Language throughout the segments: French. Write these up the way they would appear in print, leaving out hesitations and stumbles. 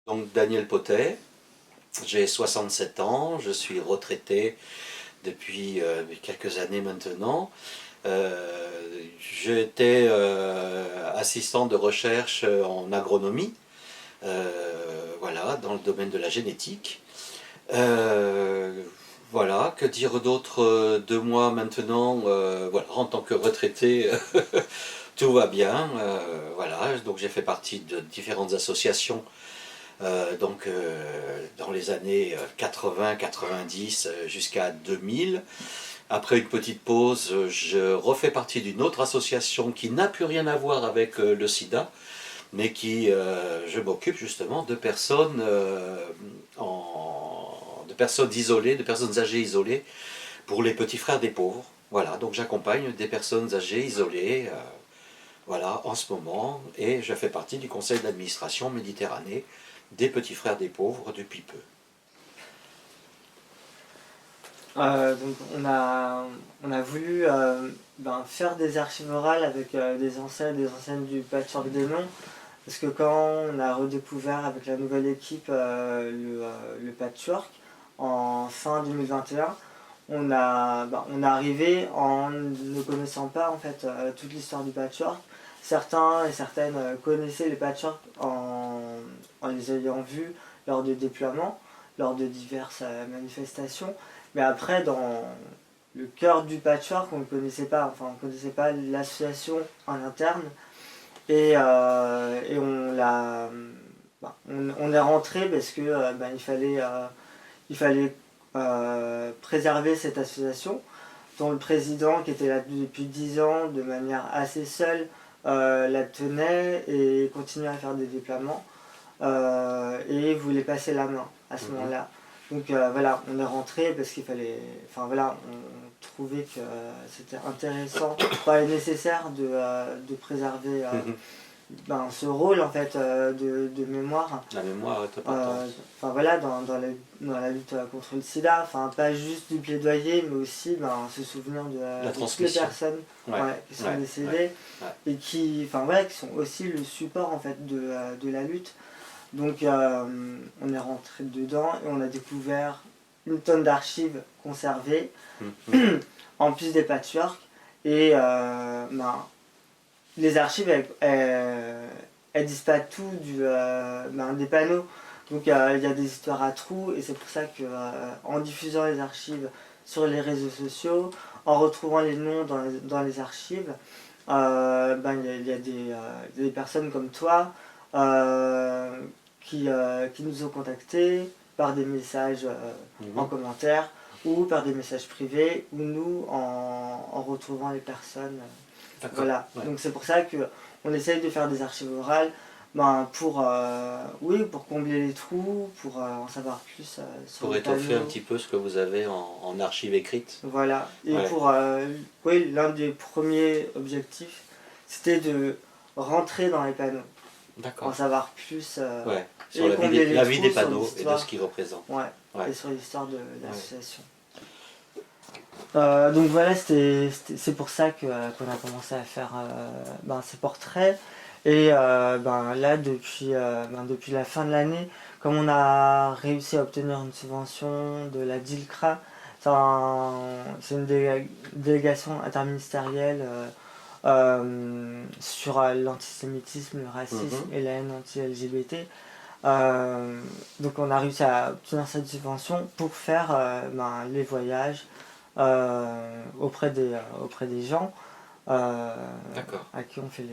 Donc Daniel Potet, j'ai 67 ans, je suis retraité depuis quelques années maintenant. J'étais assistant de recherche en agronomie, voilà, dans le domaine de la génétique. Voilà, que dire d'autre de moi maintenant, voilà, en tant que retraité, tout va bien, voilà, donc j'ai fait partie de différentes associations dans les années 80, 90 jusqu'à 2000. Après une petite pause, je refais partie d'une autre association qui n'a plus rien à voir avec le sida, mais je m'occupe justement de de personnes isolées, de personnes âgées isolées, pour les petits frères des pauvres. Voilà, donc j'accompagne des personnes âgées isolées, voilà, en ce moment, et je fais partie du conseil d'administration Méditerranée des petits frères des pauvres depuis peu. Donc on a voulu faire des archives orales avec des anciennes du Patchwork des Noms, parce que quand on a redécouvert avec la nouvelle équipe le Patchwork en fin 2021, on est arrivé en ne connaissant pas en fait toute l'histoire du Patchwork. Certains et certaines connaissaient les Patchwork en les ayant vus lors de déploiements, lors de diverses manifestations. Mais après, dans le cœur du Patchwork, on ne connaissait pas, enfin on connaissait pas l'association en interne. Et on est rentré parce que il fallait préserver cette association, dont le président, qui était là depuis 10 ans, de manière assez seule, la tenait et continuait à faire des déploiements et voulait passer la main à ce moment-là. Donc voilà, on est rentré parce qu'il fallait. Enfin voilà, on trouvait que c'était intéressant, pas nécessaire de préserver ce rôle en fait de mémoire. La mémoire est importante. Enfin voilà, dans la lutte contre le sida, enfin pas juste du plaidoyer, mais aussi se souvenir de toutes les personnes qui sont décédées et qui sont aussi le support en fait de la lutte. Donc on est rentré dedans et on a découvert une tonne d'archives conservées, en plus des patchworks. Et les archives, elles disent pas tout des panneaux. Donc il y a des histoires à trous, et c'est pour ça que en diffusant les archives sur les réseaux sociaux, en retrouvant les noms dans les archives, il y a des personnes comme toi qui nous ont contactés par des messages en commentaire ou par des messages privés, ou nous en retrouvant les personnes. Voilà. Ouais. Donc c'est pour ça qu'on essaye de faire des archives orales pour combler les trous, pour en savoir plus sur pour étoffer un petit peu ce que vous avez en archives écrites. Voilà. Et pour l'un des premiers objectifs, c'était de rentrer dans les panneaux. En savoir plus sur la vie des panneaux et de ce qu'ils représentent. Et sur l'histoire de l'association. Donc voilà, c'est pour ça qu'on a commencé à faire ces portraits. Et là, depuis la fin de l'année, comme on a réussi à obtenir une subvention de la DILCRA, c'est une délégation interministérielle sur l'antisémitisme, le racisme et la haine anti-LGBT. Donc on a réussi à obtenir cette subvention pour faire les voyages auprès des gens à qui on fait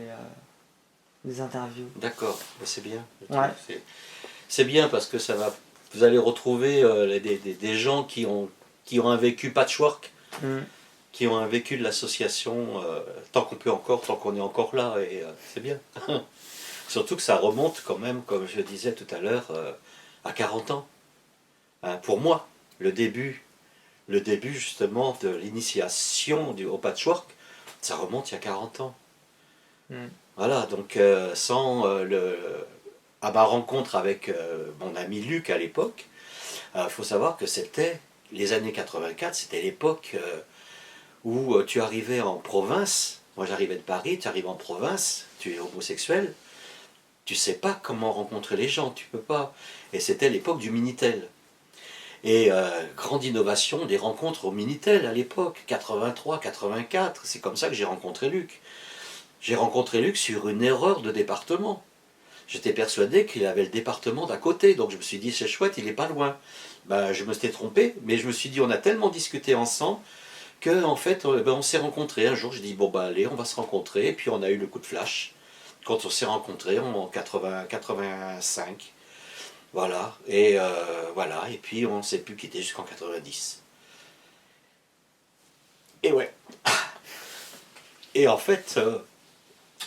les interviews. D'accord, c'est bien. Ouais. C'est bien parce que vous allez retrouver des gens qui ont un vécu patchwork, qui ont un vécu de l'association tant qu'on est encore là, et c'est bien. Surtout que ça remonte quand même, comme je le disais tout à l'heure, à 40 ans. Pour moi, le début justement de l'initiation au patchwork, ça remonte il y a 40 ans. Voilà, donc à ma rencontre avec mon ami Luc à l'époque, il faut savoir que c'était les années 84, c'était l'époque où tu arrivais en province. Moi j'arrivais de Paris, tu arrives en province, tu es homosexuel, tu sais pas comment rencontrer les gens, tu peux pas. Et c'était l'époque du Minitel. Et grande innovation des rencontres au Minitel à l'époque, 83, 84, c'est comme ça que j'ai rencontré Luc. J'ai rencontré Luc sur une erreur de département. J'étais persuadé qu'il avait le département d'à côté, donc je me suis dit c'est chouette, il est pas loin. Ben, je me suis trompé, mais je me suis dit on a tellement discuté ensemble que en fait on s'est rencontrés. Un jour j'ai dit bon bah allez on va se rencontrer, et puis on a eu le coup de flash quand on s'est rencontrés en 80, 85. Voilà, et puis on ne s'est plus quitté jusqu'en 90. Et ouais. Et en fait,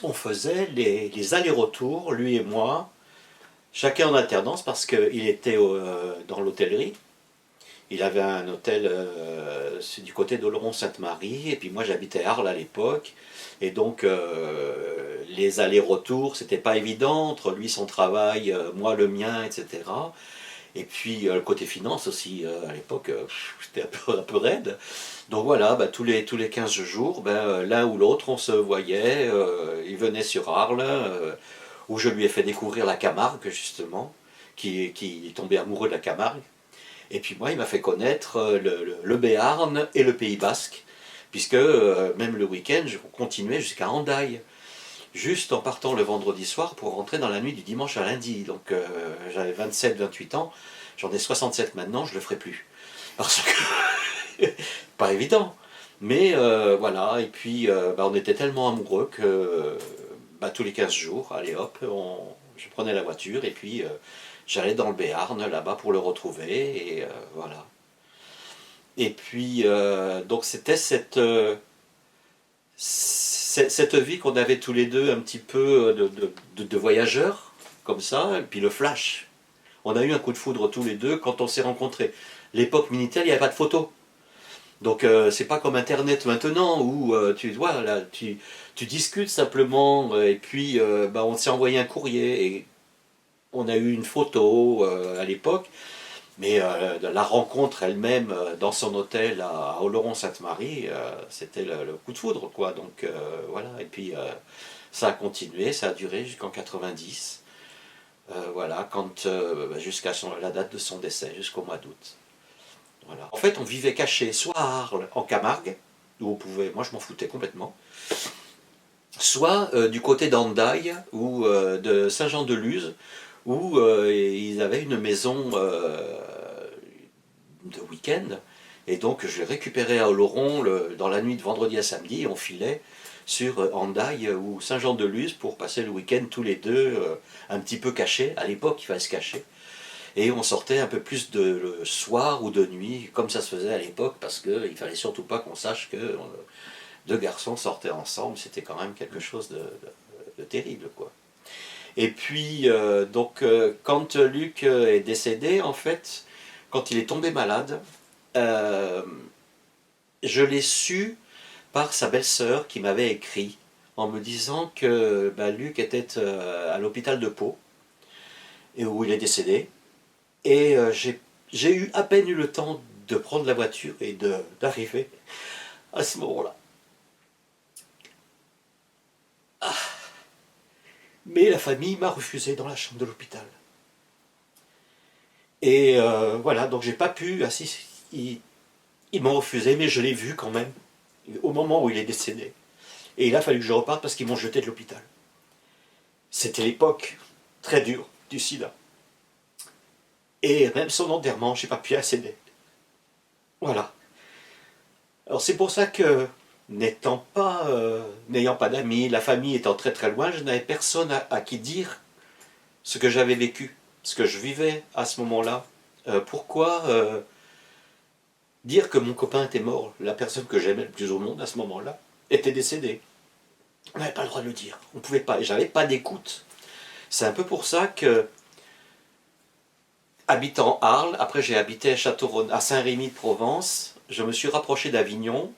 on faisait les allers-retours, lui et moi, chacun en alternance parce qu'il était dans l'hôtellerie. Il avait un hôtel du côté d'Oloron-Sainte-Marie, et puis moi j'habitais à Arles à l'époque. Et donc les allers-retours, c'était pas évident, entre lui son travail, moi le mien, etc. Et puis le côté finance aussi, à l'époque, c'était un peu raide. Donc voilà, bah, tous les 15 jours, ben, l'un ou l'autre, on se voyait. Il venait sur Arles, où je lui ai fait découvrir la Camargue, justement, qui est tombé amoureux de la Camargue. Et puis moi, il m'a fait connaître le Béarn et le Pays Basque, puisque même le week-end, je continuais jusqu'à Hendaye, juste en partant le vendredi soir pour rentrer dans la nuit du dimanche à lundi. Donc j'avais 27-28 ans, j'en ai 67 maintenant, je le ferai plus. Parce que, pas évident. Mais voilà, et puis bah, on était tellement amoureux que bah, tous les 15 jours, allez hop, je prenais la voiture et puis j'allais dans le Béarn là-bas pour le retrouver, et voilà. Et puis donc c'était cette vie qu'on avait tous les deux, un petit peu de voyageurs, comme ça, et puis le flash. On a eu un coup de foudre tous les deux quand on s'est rencontrés. L'époque Minitel, il n'y avait pas de photos. Donc c'est pas comme Internet maintenant où tu vois, là, tu discutes simplement, et puis bah, on s'est envoyé un courrier et on a eu une photo à l'époque. Mais la rencontre elle-même dans son hôtel à Oloron-Sainte-Marie, c'était le coup de foudre, quoi. Donc voilà, et puis ça a continué, ça a duré jusqu'en 90. Voilà, jusqu'à la date de son décès, jusqu'au mois d'août. Voilà. En fait, on vivait caché, soit à Arles, en Camargue, où on pouvait, moi je m'en foutais complètement, soit du côté d'Andaille ou de Saint-Jean-de-Luz, où ils avaient une maison de week-end. Et donc je l'ai récupéré à Oloron dans la nuit de vendredi à samedi, et on filait sur Hendaye ou Saint-Jean-de-Luz pour passer le week-end tous les deux, un petit peu cachés. À l'époque, il fallait se cacher. Et on sortait un peu plus le soir ou de nuit, comme ça se faisait à l'époque, parce qu'il ne fallait surtout pas qu'on sache que deux garçons sortaient ensemble. C'était quand même quelque chose de terrible, quoi. Et puis, quand Luc est décédé, en fait, quand il est tombé malade, je l'ai su par sa belle-sœur qui m'avait écrit en me disant que Luc était à l'hôpital de Pau, et où il est décédé. Et j'ai à peine eu le temps de prendre la voiture et d'arriver à ce moment-là. Ah. Mais la famille m'a refusé dans la chambre de l'hôpital. Et voilà, donc j'ai pas pu. Ah, si, ils m'ont refusé, mais je l'ai vu quand même, au moment où il est décédé. Et il a fallu que je reparte parce qu'ils m'ont jeté de l'hôpital. C'était l'époque très dure du sida. Et même son enterrement, j'ai pas pu accéder. Voilà. Alors c'est pour ça que, n'ayant pas d'amis, la famille étant très très loin, je n'avais personne à qui dire ce que j'avais vécu, ce que je vivais à ce moment-là. Pourquoi dire que mon copain était mort, la personne que j'aimais le plus au monde à ce moment-là, était décédée. On n'avait pas le droit de le dire, on ne pouvait pas, et j'avais pas d'écoute. C'est un peu pour ça que, habitant Arles, après j'ai habité à Saint-Rémy-de-Provence, je me suis rapproché d'Avignon,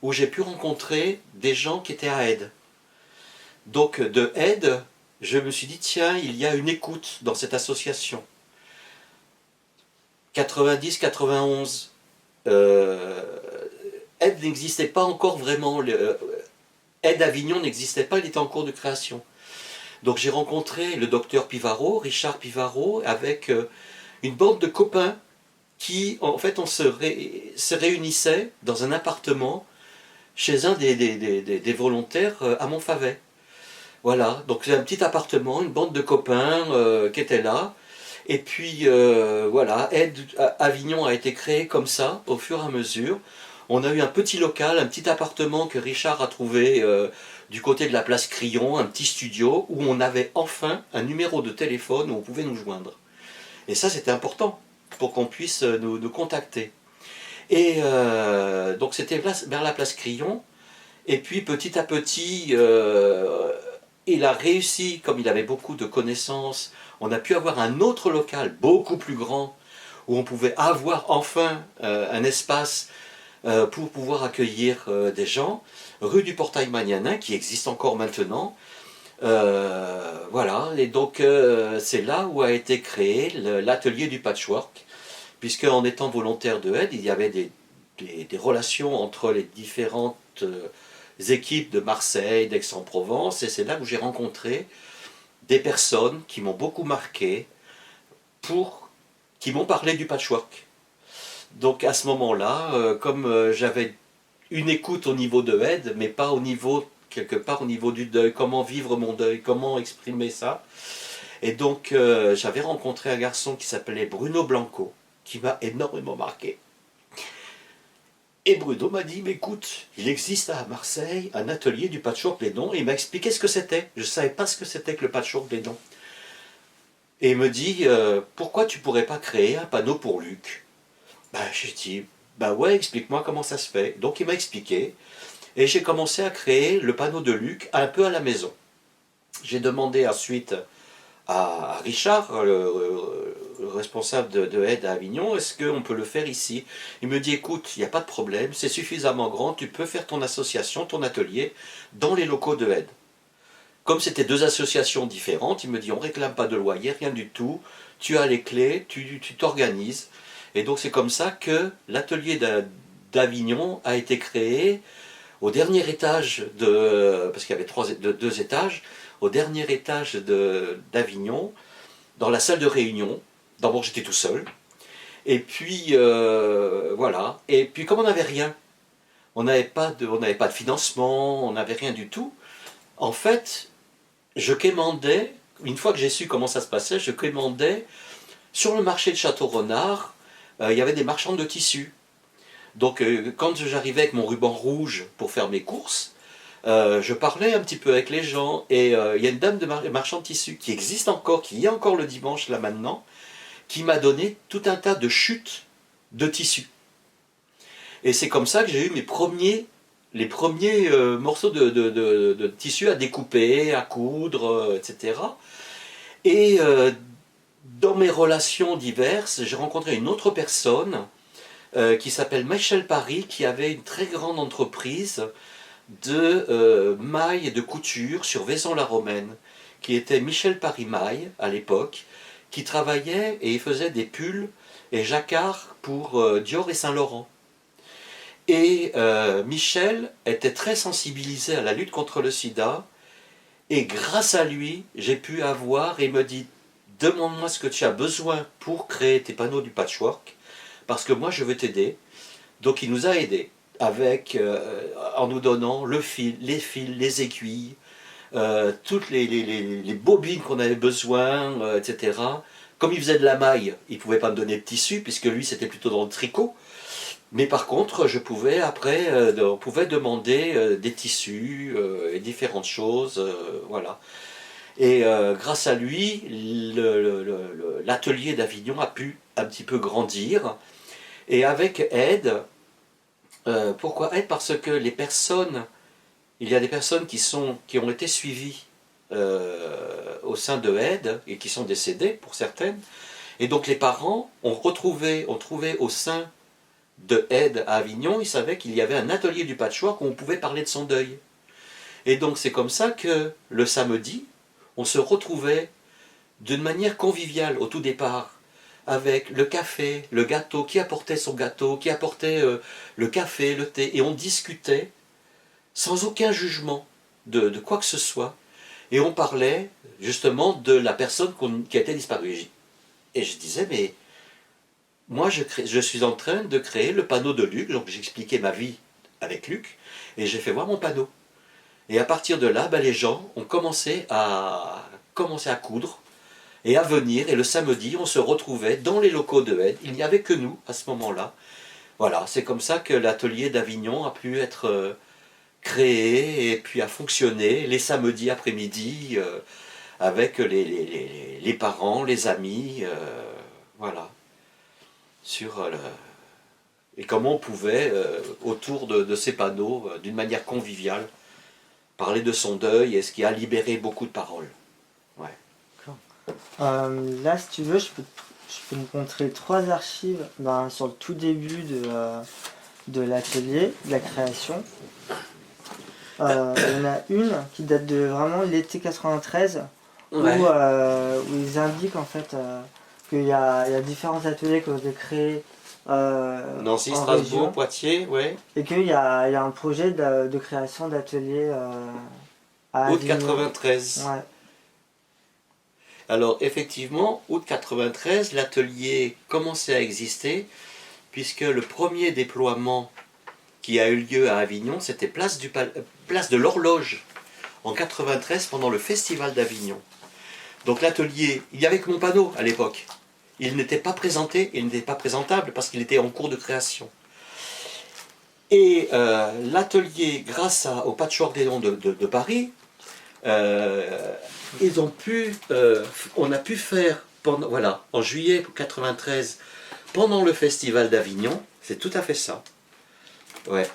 où j'ai pu rencontrer des gens qui étaient à Aide. Donc de Aide, je me suis dit, tiens, il y a une écoute dans cette association. 90-91, Aide n'existait pas encore vraiment, Aide Avignon n'existait pas, il était en cours de création. Donc j'ai rencontré le docteur Pivaro, Richard Pivaro, avec une bande de copains qui, en fait, se réunissait dans un appartement chez un des volontaires à Montfavet. Voilà, donc c'est un petit appartement, une bande de copains qui étaient là. Et puis voilà, Aide Avignon a été créé comme ça, au fur et à mesure. On a eu un petit local, un petit appartement que Richard a trouvé du côté de la place Crillon, un petit studio, où on avait enfin un numéro de téléphone où on pouvait nous joindre. Et ça, c'était important pour qu'on puisse nous contacter. Et donc c'était vers la place Crillon. Et puis petit à petit, il a réussi, comme il avait beaucoup de connaissances, on a pu avoir un autre local beaucoup plus grand, où on pouvait avoir enfin un espace pour pouvoir accueillir des gens, rue du Portail Magnanin, qui existe encore maintenant. Voilà, et donc c'est là où a été créé l'atelier du patchwork, puisque en étant volontaire de Aide, il y avait des relations entre les différentes équipes de Marseille, d'Aix-en-Provence, et c'est là où j'ai rencontré des personnes qui m'ont beaucoup marqué, qui m'ont parlé du patchwork. Donc à ce moment-là, comme j'avais une écoute au niveau de Aide, mais pas au niveau, quelque part au niveau du deuil, comment vivre mon deuil, comment exprimer ça. Et donc j'avais rencontré un garçon qui s'appelait Bruno Blanco, qui m'a énormément marqué. Et Bruno m'a dit, mais écoute, il existe à Marseille un atelier du patchwork des dons, et il m'a expliqué ce que c'était. Je ne savais pas ce que c'était que le patchwork des dons. Et il me dit, pourquoi tu ne pourrais pas créer un panneau pour Luc? J'ai dit, ouais, explique-moi comment ça se fait. Donc il m'a expliqué, et j'ai commencé à créer le panneau de Luc un peu à la maison. J'ai demandé ensuite à Richard, le responsable de Aide à Avignon, est-ce qu'on peut le faire ici? Il me dit, écoute, il n'y a pas de problème, c'est suffisamment grand, tu peux faire ton association, ton atelier, dans les locaux de Aide. Comme c'était deux associations différentes, il me dit, on ne réclame pas de loyer, rien du tout, tu as les clés, tu t'organises. Et donc c'est comme ça que l'atelier d'Avignon a été créé au dernier étage parce qu'il y avait deux étages, au dernier étage d'Avignon, dans la salle de réunion. D'abord j'étais tout seul, et puis voilà, et puis comme on n'avait rien, on n'avait pas de financement, on n'avait rien du tout, en fait, je quémandais, une fois que j'ai su comment ça se passait, je quémandais sur le marché de Château-Renard, il y avait des marchands de tissus. Donc quand j'arrivais avec mon ruban rouge pour faire mes courses, je parlais un petit peu avec les gens, et il y a une dame de marchand de tissus qui existe encore, qui y est encore le dimanche là maintenant, qui m'a donné tout un tas de chutes de tissus. Et c'est comme ça que j'ai eu les premiers morceaux de tissu à découper, à coudre, etc. Et dans mes relations diverses, j'ai rencontré une autre personne qui s'appelle Michel Paris, qui avait une très grande entreprise de mailles et de couture sur Vaison-la-Romaine, qui était Michel Paris Maille à l'époque, qui travaillait et faisait des pulls et jacquards pour Dior et Saint-Laurent. Et Michel était très sensibilisé à la lutte contre le sida, et grâce à lui, j'ai pu avoir, et il me dit, demande-moi ce que tu as besoin pour créer tes panneaux du patchwork, parce que moi je veux t'aider. Donc il nous a aidés, en nous donnant le fil, les aiguilles, toutes les bobines qu'on avait besoin, etc. Comme il faisait de la maille, il ne pouvait pas me donner de tissu, puisque lui c'était plutôt dans le tricot. Mais par contre, je pouvais après, on pouvait demander des tissus et différentes choses, voilà. Et grâce à lui, l'atelier d'Avignon a pu un petit peu grandir. Et avec Aide, pourquoi Aide? Parce que il y a des personnes qui ont été suivies au sein de Aide et qui sont décédées pour certaines. Et donc les parents ont trouvé au sein de Aide à Avignon, ils savaient qu'il y avait un atelier du patchwork où on pouvait parler de son deuil. Et donc c'est comme ça que le samedi, on se retrouvait d'une manière conviviale au tout départ, avec le café, le gâteau, qui apportait son gâteau, qui apportait le café, le thé, et on discutait sans aucun jugement de quoi que ce soit. Et on parlait justement de la personne qui a été disparue. Et je disais, mais moi je suis en train de créer le panneau de Luc, donc j'expliquais ma vie avec Luc, et j'ai fait voir mon panneau. Et à partir de là, les gens ont commencé à coudre et à venir, et le samedi, on se retrouvait dans les locaux de Aide. Il n'y avait que nous à ce moment-là. Voilà, c'est comme ça que l'atelier d'Avignon a pu être créé et puis a fonctionné les samedis après-midi avec les parents, les amis, voilà. Et comment on pouvait, autour de ces panneaux, d'une manière conviviale, parler de son deuil, et ce qui a libéré beaucoup de paroles. Ouais. Là, si tu veux, je peux te montrer 3 archives sur le tout début de l'atelier, de la création. Il y en a une qui date de vraiment l'été 93, Ouais. où ils indiquent en fait qu'il y a différents ateliers qui ont été créés Nancy, en Strasbourg, région, Poitiers, ouais. et qu'il y a un projet de création d'ateliers à Août Avignon. 93. Ouais. Alors effectivement, août 93, l'atelier commençait à exister, puisque le premier déploiement qui a eu lieu à Avignon, c'était place de l'Horloge, en 93, pendant le festival d'Avignon. Donc l'atelier, il n'y avait que mon panneau à l'époque. Il n'était pas présenté, il n'était pas présentable, parce qu'il était en cours de création. Et l'atelier, grâce au Patchwork des Noms de Paris, on a pu faire, en juillet 93, pendant le festival d'Avignon, c'est tout à fait ça. Ouais.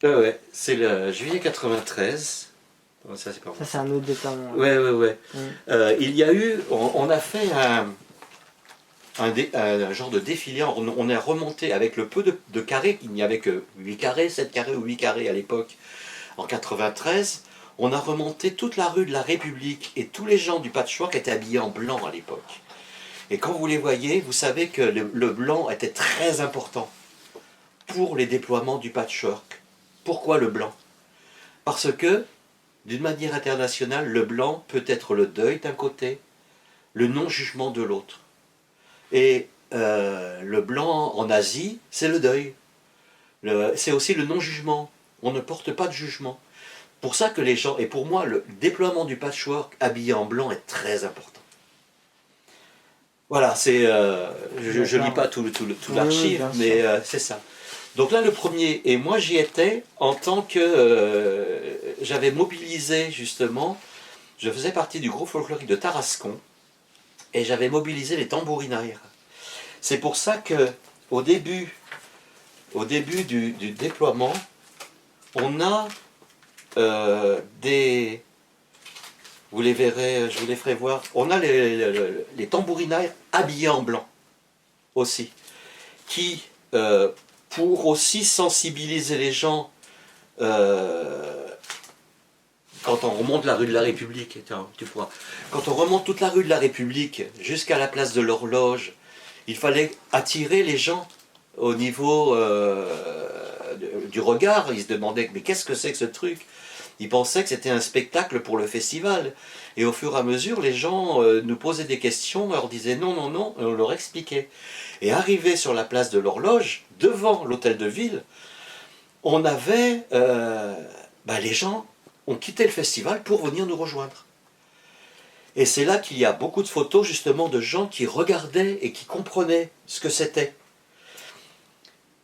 Ouais, c'est le juillet 93. Ça, c'est un autre déploiement. Ouais. Il y a eu, on a fait un genre de défilé, on est remonté avec le peu de carrés, il n'y avait que 8 carrés, 7 carrés ou 8 carrés à l'époque, en 93, on a remonté toute la rue de la République, et tous les gens du patchwork étaient habillés en blanc à l'époque. Et quand vous les voyez, vous savez que le blanc était très important pour les déploiements du patchwork. Pourquoi le blanc? Parce que, d'une manière internationale, le blanc peut être le deuil d'un côté, le non-jugement de l'autre. Et le blanc en Asie, c'est le deuil. C'est aussi le non-jugement. On ne porte pas de jugement. Pour ça que les gens, et pour moi, le déploiement du patchwork habillé en blanc est très important. Voilà, c'est, je lis pas tout l'archive, mais c'est ça. Donc là, le premier, et moi j'y étais en tant que j'avais mobilisé justement, je faisais partie du groupe folklorique de Tarascon, et j'avais mobilisé les tambourinaires. C'est pour ça que au début du déploiement, on a des... Vous les verrez, je vous les ferai voir. On a les tambourinaires habillés en blanc aussi, qui, pour aussi sensibiliser les gens, quand on remonte la rue de la République, quand on remonte toute la rue de la République jusqu'à la place de l'Horloge, il fallait attirer les gens au niveau du regard. Ils se demandaient, mais qu'est-ce que c'est que ce truc? Ils pensaient que c'était un spectacle pour le festival. Et au fur et à mesure, les gens nous posaient des questions, on leur disait non, non, non, et on leur expliquait. Et arrivé sur la place de l'Horloge, devant l'hôtel de ville, on avait... les gens ont quitté le festival pour venir nous rejoindre. Et c'est là qu'il y a beaucoup de photos justement de gens qui regardaient et qui comprenaient ce que c'était.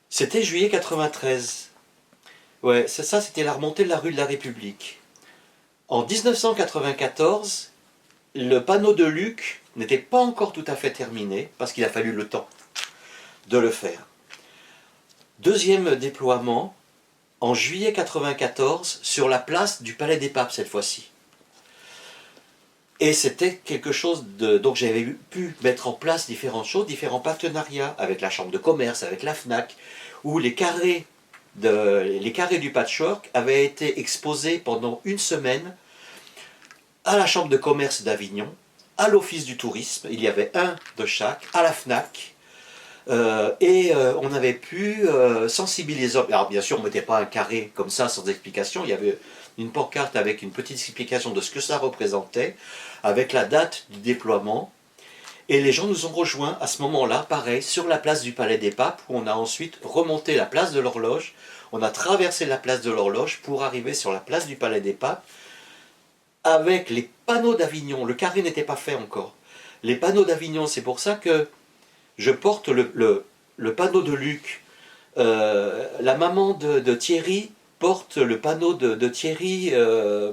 C'était juillet 93. Ouais, c'est ça, c'était la remontée de la rue de la République. En 1994, le panneau de Luc n'était pas encore tout à fait terminé, parce qu'il a fallu le temps de le faire. Deuxième déploiement, en juillet 1994, sur la place du Palais des Papes cette fois-ci. Et c'était quelque chose de... Donc j'avais pu mettre en place différentes choses, différents partenariats avec la Chambre de commerce, avec la FNAC, où les carrés du patchwork avaient été exposés pendant une semaine à la Chambre de commerce d'Avignon, à l'Office du tourisme, il y avait un de chaque, à la FNAC, On avait pu sensibiliser. Alors bien sûr, on ne mettait pas un carré comme ça sans explication. Il y avait une pancarte avec une petite explication de ce que ça représentait, avec la date du déploiement. Et les gens nous ont rejoints à ce moment-là, pareil, sur la place du Palais des Papes, où on a ensuite remonté la place de l'Horloge. On a traversé la place de l'Horloge pour arriver sur la place du Palais des Papes, avec les panneaux d'Avignon. Le carré n'était pas fait encore. Les panneaux d'Avignon, c'est pour ça que je porte le panneau de Luc. La maman de Thierry porte le panneau de Thierry, et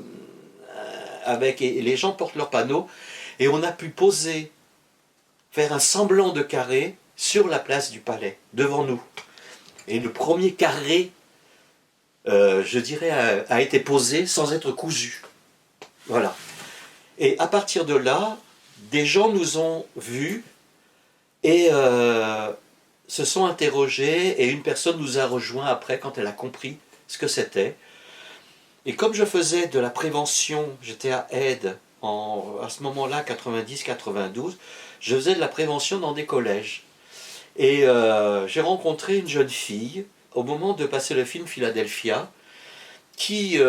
les gens portent leur panneau. Et on a pu faire un semblant de carré sur la place du Palais, devant nous. Et le premier carré, je dirais, a été posé sans être cousu. Voilà. Et à partir de là, des gens nous ont vus et se sont interrogés, et une personne nous a rejoint après quand elle a compris ce que c'était. Et comme je faisais de la prévention, j'étais à Aide à ce moment-là, 90-92, je faisais de la prévention dans des collèges. Et j'ai rencontré une jeune fille au moment de passer le film Philadelphia qui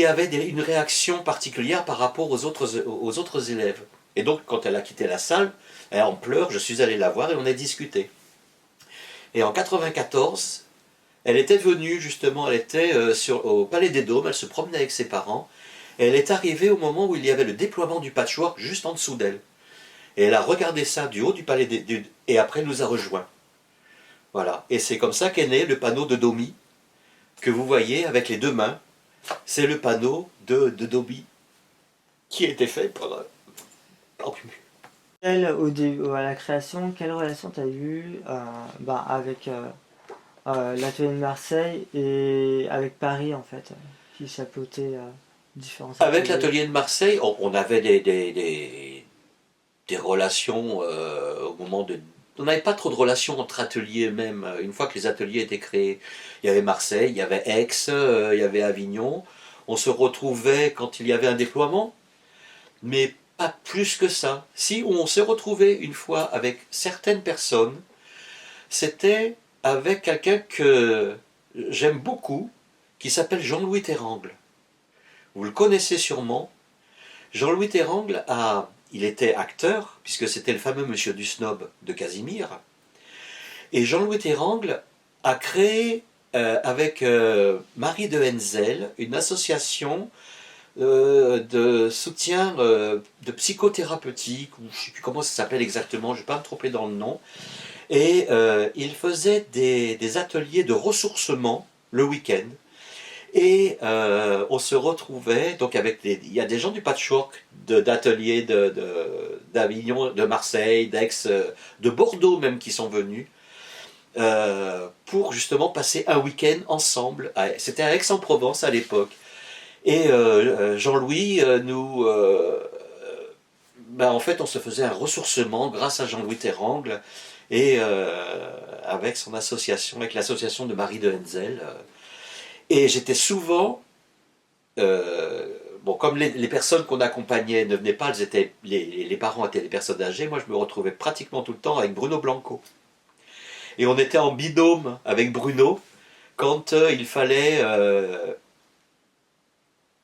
avait une réaction particulière par rapport aux autres élèves. Et donc, quand elle a quitté la salle, en pleurs, je suis allé la voir et on a discuté. Et en 94, elle était venue, justement, elle était au Palais des Dômes, elle se promenait avec ses parents, et elle est arrivée au moment où il y avait le déploiement du patchwork juste en dessous d'elle. Et elle a regardé ça du haut du Palais des Dômes, et après elle nous a rejoints. Voilà. Et c'est comme ça qu'est né le panneau de Domi, que vous voyez avec les deux mains. C'est le panneau de Domi qui a été fait par à la création, quelle relation tu as eue avec l'atelier de Marseille et avec Paris, en fait, qui chapeautait différents ateliers? Avec l'atelier de Marseille, on avait des relations au moment de... On n'avait pas trop de relations entre ateliers même. Une fois que les ateliers étaient créés, il y avait Marseille, il y avait Aix, il y avait Avignon. On se retrouvait quand il y avait un déploiement, mais pas plus que ça. Si on s'est retrouvé une fois avec certaines personnes, c'était avec quelqu'un que j'aime beaucoup, qui s'appelle Jean-Louis Terrangle. Vous le connaissez sûrement. Jean-Louis Terrangle il était acteur, puisque c'était le fameux Monsieur du Snob de Casimir. Et Jean-Louis Terrangle a créé, avec Marie de Henzel, une association de soutien de psychothérapeutique, ou je ne sais plus comment ça s'appelle exactement, je ne vais pas me tromper dans le nom. Et il faisait des ateliers de ressourcement le week-end. Et on se retrouvait, donc il y a des gens du patchwork, d'ateliers d'Avignon, de Marseille, d'Aix, de Bordeaux même qui sont venus, pour justement passer un week-end ensemble. C'était à Aix-en-Provence à l'époque. Et Jean-Louis en fait, on se faisait un ressourcement grâce à Jean-Louis Terrangle et avec son association, avec l'association de Marie de Henzel. Et j'étais souvent, comme les personnes qu'on accompagnait ne venaient pas, les parents étaient des personnes âgées, moi je me retrouvais pratiquement tout le temps avec Bruno Blanco. Et on était en binôme avec Bruno quand il fallait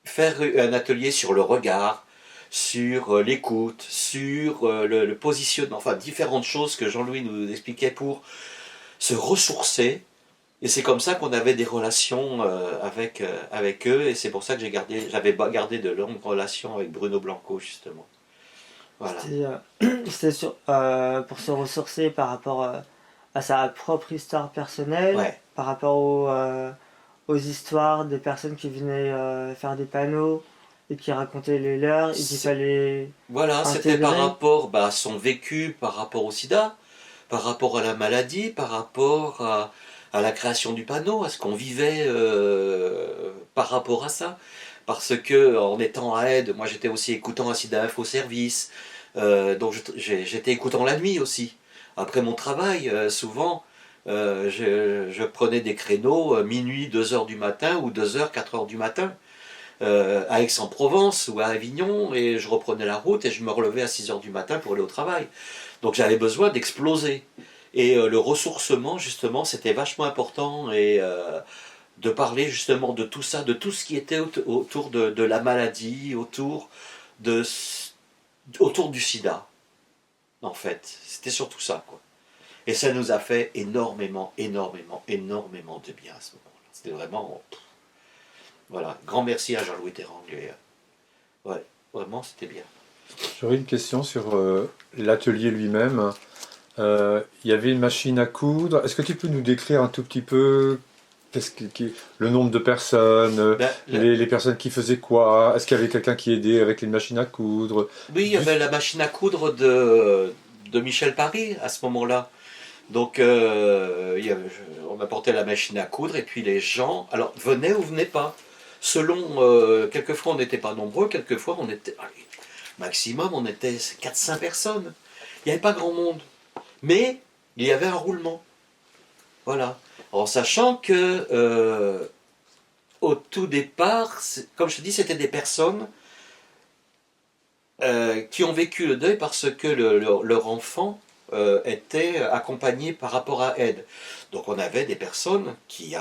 faire un atelier sur le regard, sur l'écoute, sur le positionnement, enfin différentes choses que Jean-Louis nous expliquait pour se ressourcer. Et c'est comme ça qu'on avait des relations avec eux, et c'est pour ça que j'avais gardé de longues relations avec Bruno Blanco, justement. Voilà. C'était pour se ressourcer par rapport à sa propre histoire personnelle, ouais. Par rapport aux histoires des personnes qui venaient faire des panneaux et qui racontaient les leurs, et qu'il fallait Voilà, c'était par rapport à son vécu, par rapport au sida, par rapport à la maladie, par rapport à la création du panneau, à ce qu'on vivait par rapport à ça. Parce que en étant à Aide, moi j'étais aussi écoutant un Sida Info Service, donc j'étais écoutant la nuit aussi. Après mon travail, souvent, je prenais des créneaux minuit, 2h du matin, ou 2h, 4h du matin, à Aix-en-Provence ou à Avignon, et je reprenais la route et je me relevais à 6h du matin pour aller au travail. Donc j'avais besoin d'exploser. Et le ressourcement, justement, c'était vachement important. Et de parler justement de tout ça, de tout ce qui était autour de la maladie, de, autour du sida, en fait. C'était surtout ça, quoi. Et ça nous a fait énormément, énormément, énormément de bien à ce moment-là. C'était vraiment... Voilà, grand merci à Jean-Louis Terang. Ouais, vraiment, c'était bien. J'aurais une question sur l'atelier lui-même. Il y avait une machine à coudre. Est-ce que tu peux nous décrire un tout petit peu le nombre de personnes, les personnes qui faisaient quoi? Est-ce qu'il y avait quelqu'un qui aidait avec les machines à coudre? Oui, il y avait la machine à coudre de Michel Paris à ce moment-là. Donc, on apportait la machine à coudre et puis les gens, alors, venaient ou venaient pas. Selon, quelquefois on n'était pas nombreux, quelquefois on était, allez, maximum on était 4-5 personnes. Il n'y avait pas grand monde. Mais il y avait un roulement. Voilà. En sachant que, au tout départ, comme je te dis, c'était des personnes qui ont vécu le deuil parce que leur enfant était accompagné par rapport à aide. Donc on avait des personnes qui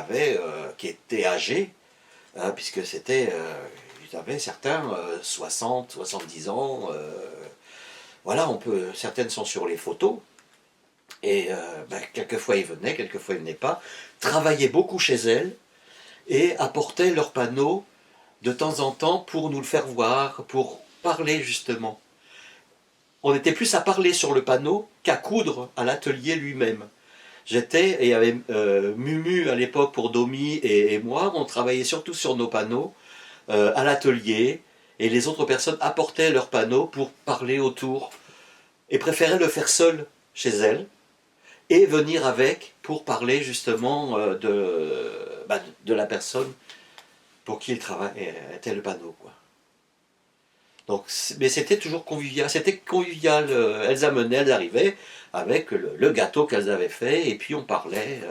étaient âgées, puisque ils avaient certains 60, 70 ans. Voilà, certaines sont sur les photos. Et quelquefois ils venaient, quelquefois ils venaient pas, travaillaient beaucoup chez elles et apportaient leurs panneaux de temps en temps pour nous le faire voir, pour parler justement. On était plus à parler sur le panneau qu'à coudre à l'atelier lui-même. Et il y avait Mumu à l'époque pour Domi et moi, on travaillait surtout sur nos panneaux à l'atelier, et les autres personnes apportaient leurs panneaux pour parler autour, et préféraient le faire seul chez elles, et venir avec pour parler justement de la personne pour qui il travail était le panneau, quoi. Donc, mais c'était toujours convivial. C'était convivial. Elles amenaient, elles arrivaient avec le gâteau qu'elles avaient fait, et puis on parlait.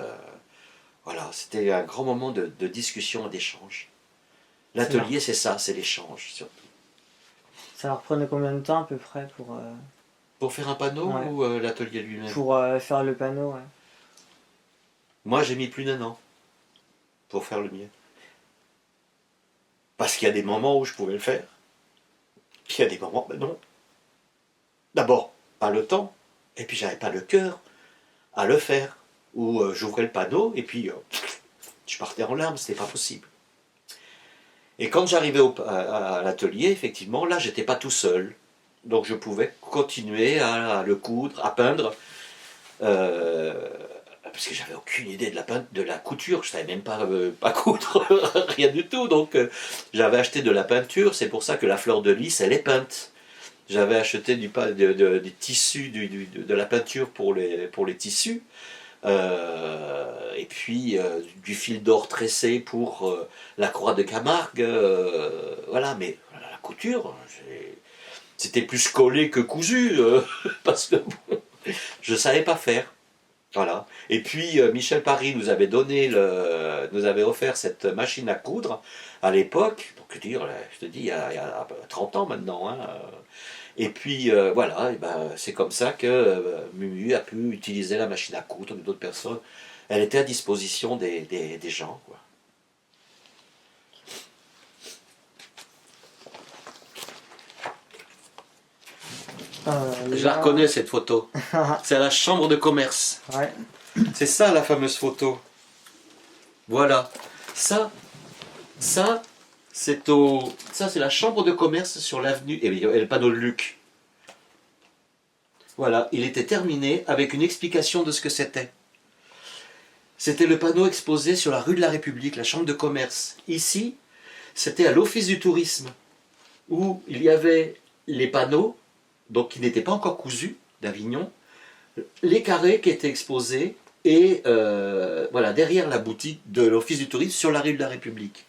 Voilà, c'était un grand moment de discussion et d'échange. L'atelier, c'est ça, c'est l'échange surtout. Ça leur prenait combien de temps à peu près pour faire un panneau, ouais, ou l'atelier lui-même? Pour faire le panneau, ouais. Moi, j'ai mis plus d'1 an pour faire le mien. Parce qu'il y a des moments où je pouvais le faire. Puis il y a des moments, ben non. D'abord, pas le temps, et puis j'avais pas le cœur à le faire. Ou j'ouvrais le panneau, et puis je partais en larmes, c'était pas possible. Et quand j'arrivais à l'atelier, effectivement, là, j'étais pas tout seul. Donc je pouvais continuer à le coudre, à peindre, parce que j'avais aucune idée de la couture, je savais même pas coudre, rien du tout. Donc j'avais acheté de la peinture, c'est pour ça que la fleur de lys, elle est peinte. J'avais acheté du tissu, de la peinture pour les tissus, et puis du fil d'or tressé pour la croix de Camargue, voilà. Mais voilà, la couture, c'était plus collé que cousu, parce que bon, je ne savais pas faire. Voilà. Et puis Michel Paris nous avait offert cette machine à coudre à l'époque, donc je te dis, il y a 30 ans maintenant. Hein. Et puis voilà, et c'est comme ça que Mumu a pu utiliser la machine à coudre, d'autres personnes. Elle était à disposition des gens, quoi. Je la reconnais, cette photo. C'est à la chambre de commerce. Ouais. C'est ça, la fameuse photo. Voilà. Ça c'est la chambre de commerce sur l'avenue, et le panneau de Luc. Voilà, il était terminé avec une explication de ce que c'était. C'était le panneau exposé sur la rue de la République, la chambre de commerce. Ici, c'était à l'office du tourisme, où il y avait les panneaux, donc qui n'étaient pas encore cousus, d'Avignon, les carrés qui étaient exposés, et voilà, derrière la boutique de l'office du tourisme sur la rue de la République.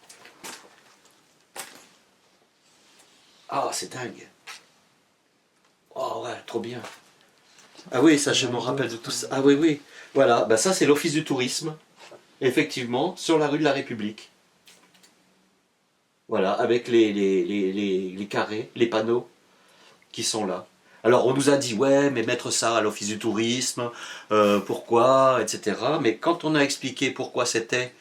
Ah, c'est dingue. Oh ouais, trop bien. Ah oui, ça, je me rappelle de tout ça. Ah oui, oui. Voilà, ça c'est l'office du tourisme, effectivement, sur la rue de la République. Voilà, avec les carrés, les panneaux qui sont là. Alors on nous a dit ouais mais mettre ça à l'office du tourisme, pourquoi, etc. Mais quand on a expliqué pourquoi c'était,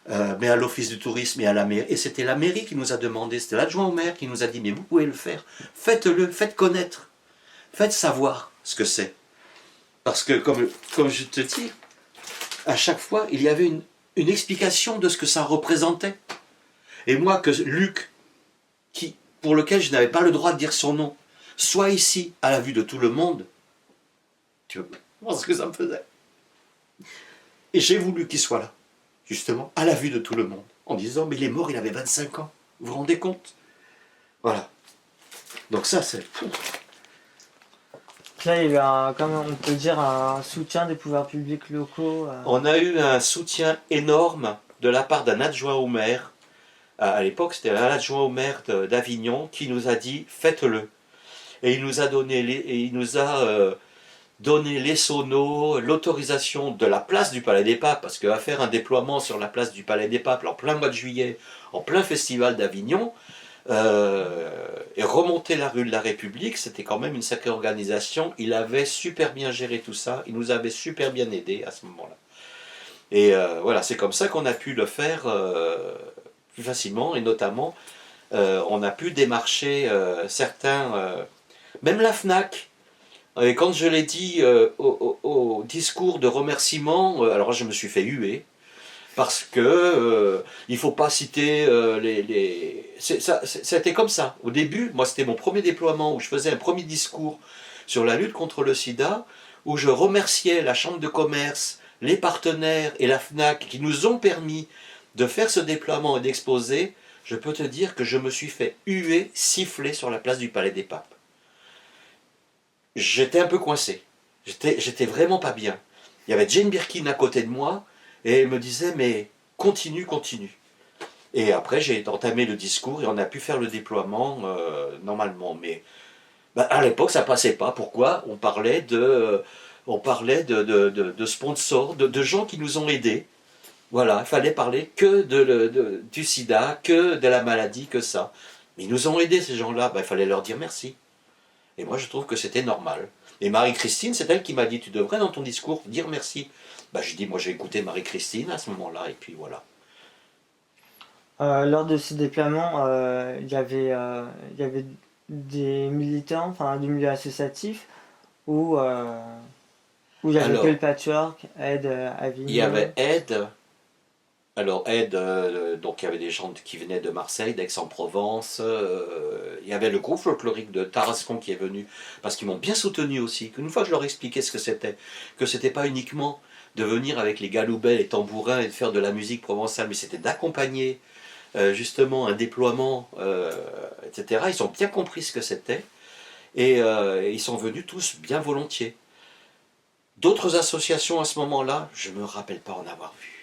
mais à l'office du tourisme et à la mairie, et c'était la mairie qui nous a demandé, c'était l'adjoint au maire qui nous a dit mais vous pouvez le faire, faites-le, faites connaître, faites savoir ce que c'est. Parce que comme je te dis, à chaque fois il y avait une explication de ce que ça représentait. Et moi que Luc, pour lequel je n'avais pas le droit de dire son nom, soit ici, à la vue de tout le monde, tu vois ce que ça me faisait. Et j'ai voulu qu'il soit là, justement, à la vue de tout le monde, en disant, mais il est mort, il avait 25 ans, vous vous rendez compte? Voilà. Donc ça, c'est... Là, il y a eu, comme on peut dire, un soutien des pouvoirs publics locaux. On a eu un soutien énorme de la part d'un adjoint au maire. À l'époque, c'était l'adjoint au maire d'Avignon qui nous a dit, faites-le. Et il nous a donné donné les sonos, l'autorisation de la place du Palais des Papes, parce qu'à faire un déploiement sur la place du Palais des Papes en plein mois de juillet, en plein festival d'Avignon, et remonter la rue de la République, c'était quand même une sacrée organisation. Il avait super bien géré tout ça, il nous avait super bien aidés à ce moment-là. Et voilà, c'est comme ça qu'on a pu le faire plus facilement, et notamment, on a pu démarcher certains... même la FNAC, et quand je l'ai dit au discours de remerciement, alors je me suis fait huer, parce que il ne faut pas citer c'était comme ça. Au début, moi c'était mon premier déploiement, où je faisais un premier discours sur la lutte contre le sida, où je remerciais la Chambre de commerce, les partenaires et la FNAC qui nous ont permis de faire ce déploiement et d'exposer. Je peux te dire que je me suis fait huer, siffler sur la place du Palais des Papes. J'étais un peu coincé. J'étais vraiment pas bien. Il y avait Jane Birkin à côté de moi et elle me disait mais continue, continue. Et après j'ai entamé le discours et on a pu faire le déploiement normalement. Mais à l'époque ça passait pas. Pourquoi? On parlait de sponsors, de gens qui nous ont aidés. Voilà, il fallait parler que du sida, que de la maladie, que ça. Mais ils nous ont aidés ces gens-là, il fallait leur dire merci. Et moi, je trouve que c'était normal. Et Marie-Christine, c'est elle qui m'a dit, tu devrais dans ton discours dire merci. Je dis, moi j'ai écouté Marie-Christine à ce moment-là, et puis voilà. Lors de ce déploiement, il y avait des militants, enfin du milieu associatif, où il y avait Alors, que le patchwork, Aide, Avignon. il y avait Aide. Alors Aide, donc il y avait des gens qui venaient de Marseille, d'Aix-en-Provence. Il y avait le groupe folklorique de Tarascon qui est venu, parce qu'ils m'ont bien soutenu aussi. Une fois que je leur expliquais ce que c'était pas uniquement de venir avec les galoubets, les tambourins et de faire de la musique provençale, mais c'était d'accompagner justement un déploiement, etc. Ils ont bien compris ce que c'était et ils sont venus tous bien volontiers. D'autres associations à ce moment-là, je ne me rappelle pas en avoir vu.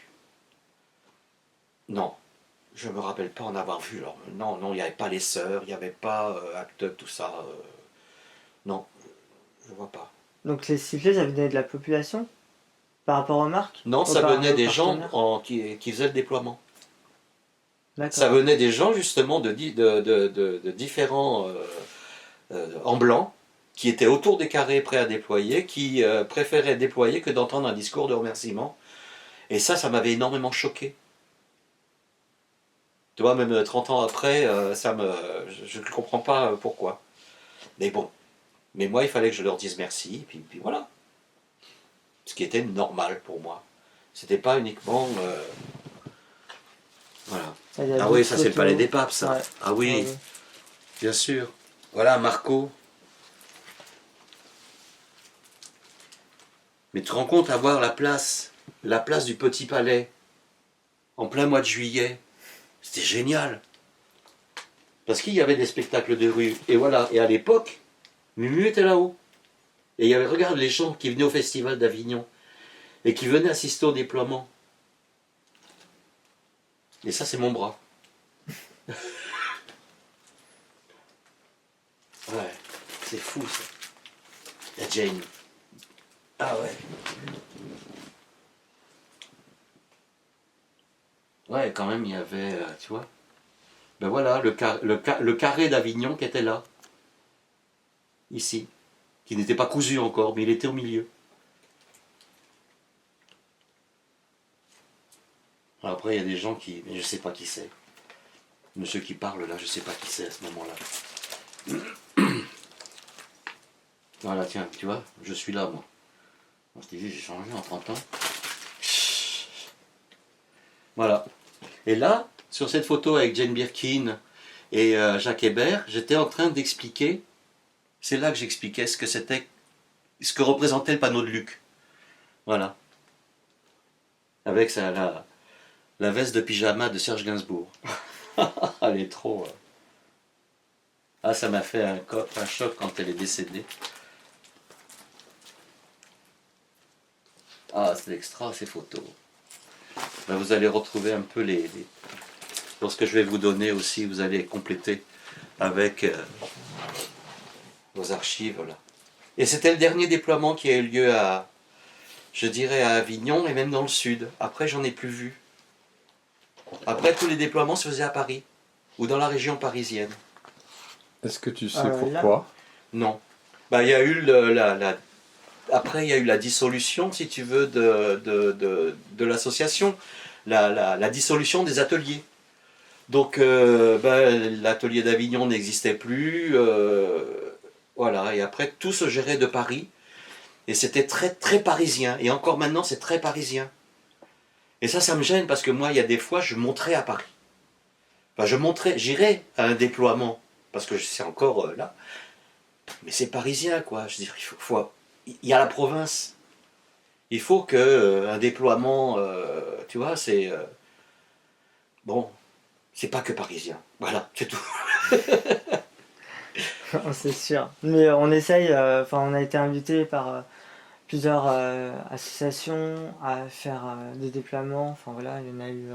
Non, je ne me rappelle pas en avoir vu. Alors, non, il n'y avait pas les sœurs, il n'y avait pas Act, tout ça. Non, je ne vois pas. Donc les sifflets, ça venait de la population par rapport aux marques? Non, ça venait des gens qui faisaient le déploiement. Ça venait des gens justement de différents en blanc, qui étaient autour des carrés prêts à déployer, qui préféraient déployer que d'entendre un discours de remerciement. Et ça m'avait énormément choqué. Tu vois, même 30 ans après, je ne comprends pas pourquoi. Mais bon, mais moi, il fallait que je leur dise merci, et puis voilà. Ce qui était normal pour moi. C'était pas uniquement... voilà. Ah oui, ça c'est le Palais des Papes, ça. Ouais. Ah oui, ouais. Bien sûr. Voilà, Marco. Mais tu te rends compte, avoir la place du Petit Palais, en plein mois de juillet, c'était génial. Parce qu'il y avait des spectacles de rue. Et voilà. Et à l'époque, Mumu était là-haut. Et il y avait, regarde, les gens qui venaient au festival d'Avignon. Et qui venaient assister au déploiement. Et ça, c'est mon bras. Ouais. C'est fou, ça. La Jane. Ah ouais. Ouais, quand même, il y avait, tu vois. Ben voilà, le carré d'Avignon qui était là. Ici. qui n'était pas cousu encore, mais il était au milieu. Alors après, il y a des gens qui... Mais je ne sais pas qui c'est. Monsieur qui parle là, je ne sais pas qui c'est à ce moment-là. Voilà, tiens, tu vois, je suis là, moi. On se dit, j'ai changé en 30 ans. Voilà. Et là, sur cette photo avec Jane Birkin et Jacques Hébert, j'étais en train d'expliquer, c'est là que j'expliquais ce que c'était, ce que représentait le panneau de Luc. Voilà. Avec la veste de pyjama de Serge Gainsbourg. Elle est trop... Ah, ça m'a fait un choc quand elle est décédée. Ah, c'est extra ces photos. Ben, vous allez retrouver un peu lorsque je vais vous donner aussi, vous allez compléter avec vos archives là. Et c'était le dernier déploiement qui a eu lieu à, je dirais, à Avignon et même dans le sud. Après, j'en ai plus vu. Après, tous les déploiements se faisaient à Paris ou dans la région parisienne. Est-ce que tu sais pourquoi? Non. Ben, il y a eu après, il y a eu la dissolution, si tu veux, de l'association, la dissolution des ateliers. Donc, l'atelier d'Avignon n'existait plus. Voilà, et après, tout se gérait de Paris. Et c'était très, très parisien. Et encore maintenant, c'est très parisien. Et ça me gêne parce que moi, il y a des fois, je monterais à Paris. Enfin, j'irais à un déploiement, parce que c'est encore là. Mais c'est parisien, quoi. Je veux dire, il y a la province. Il faut que un déploiement, tu vois, c'est... bon, c'est pas que parisien. Voilà, c'est tout. C'est sûr. Mais on essaye, on a été invité par plusieurs associations à faire des déploiements. Enfin voilà, il y en a eu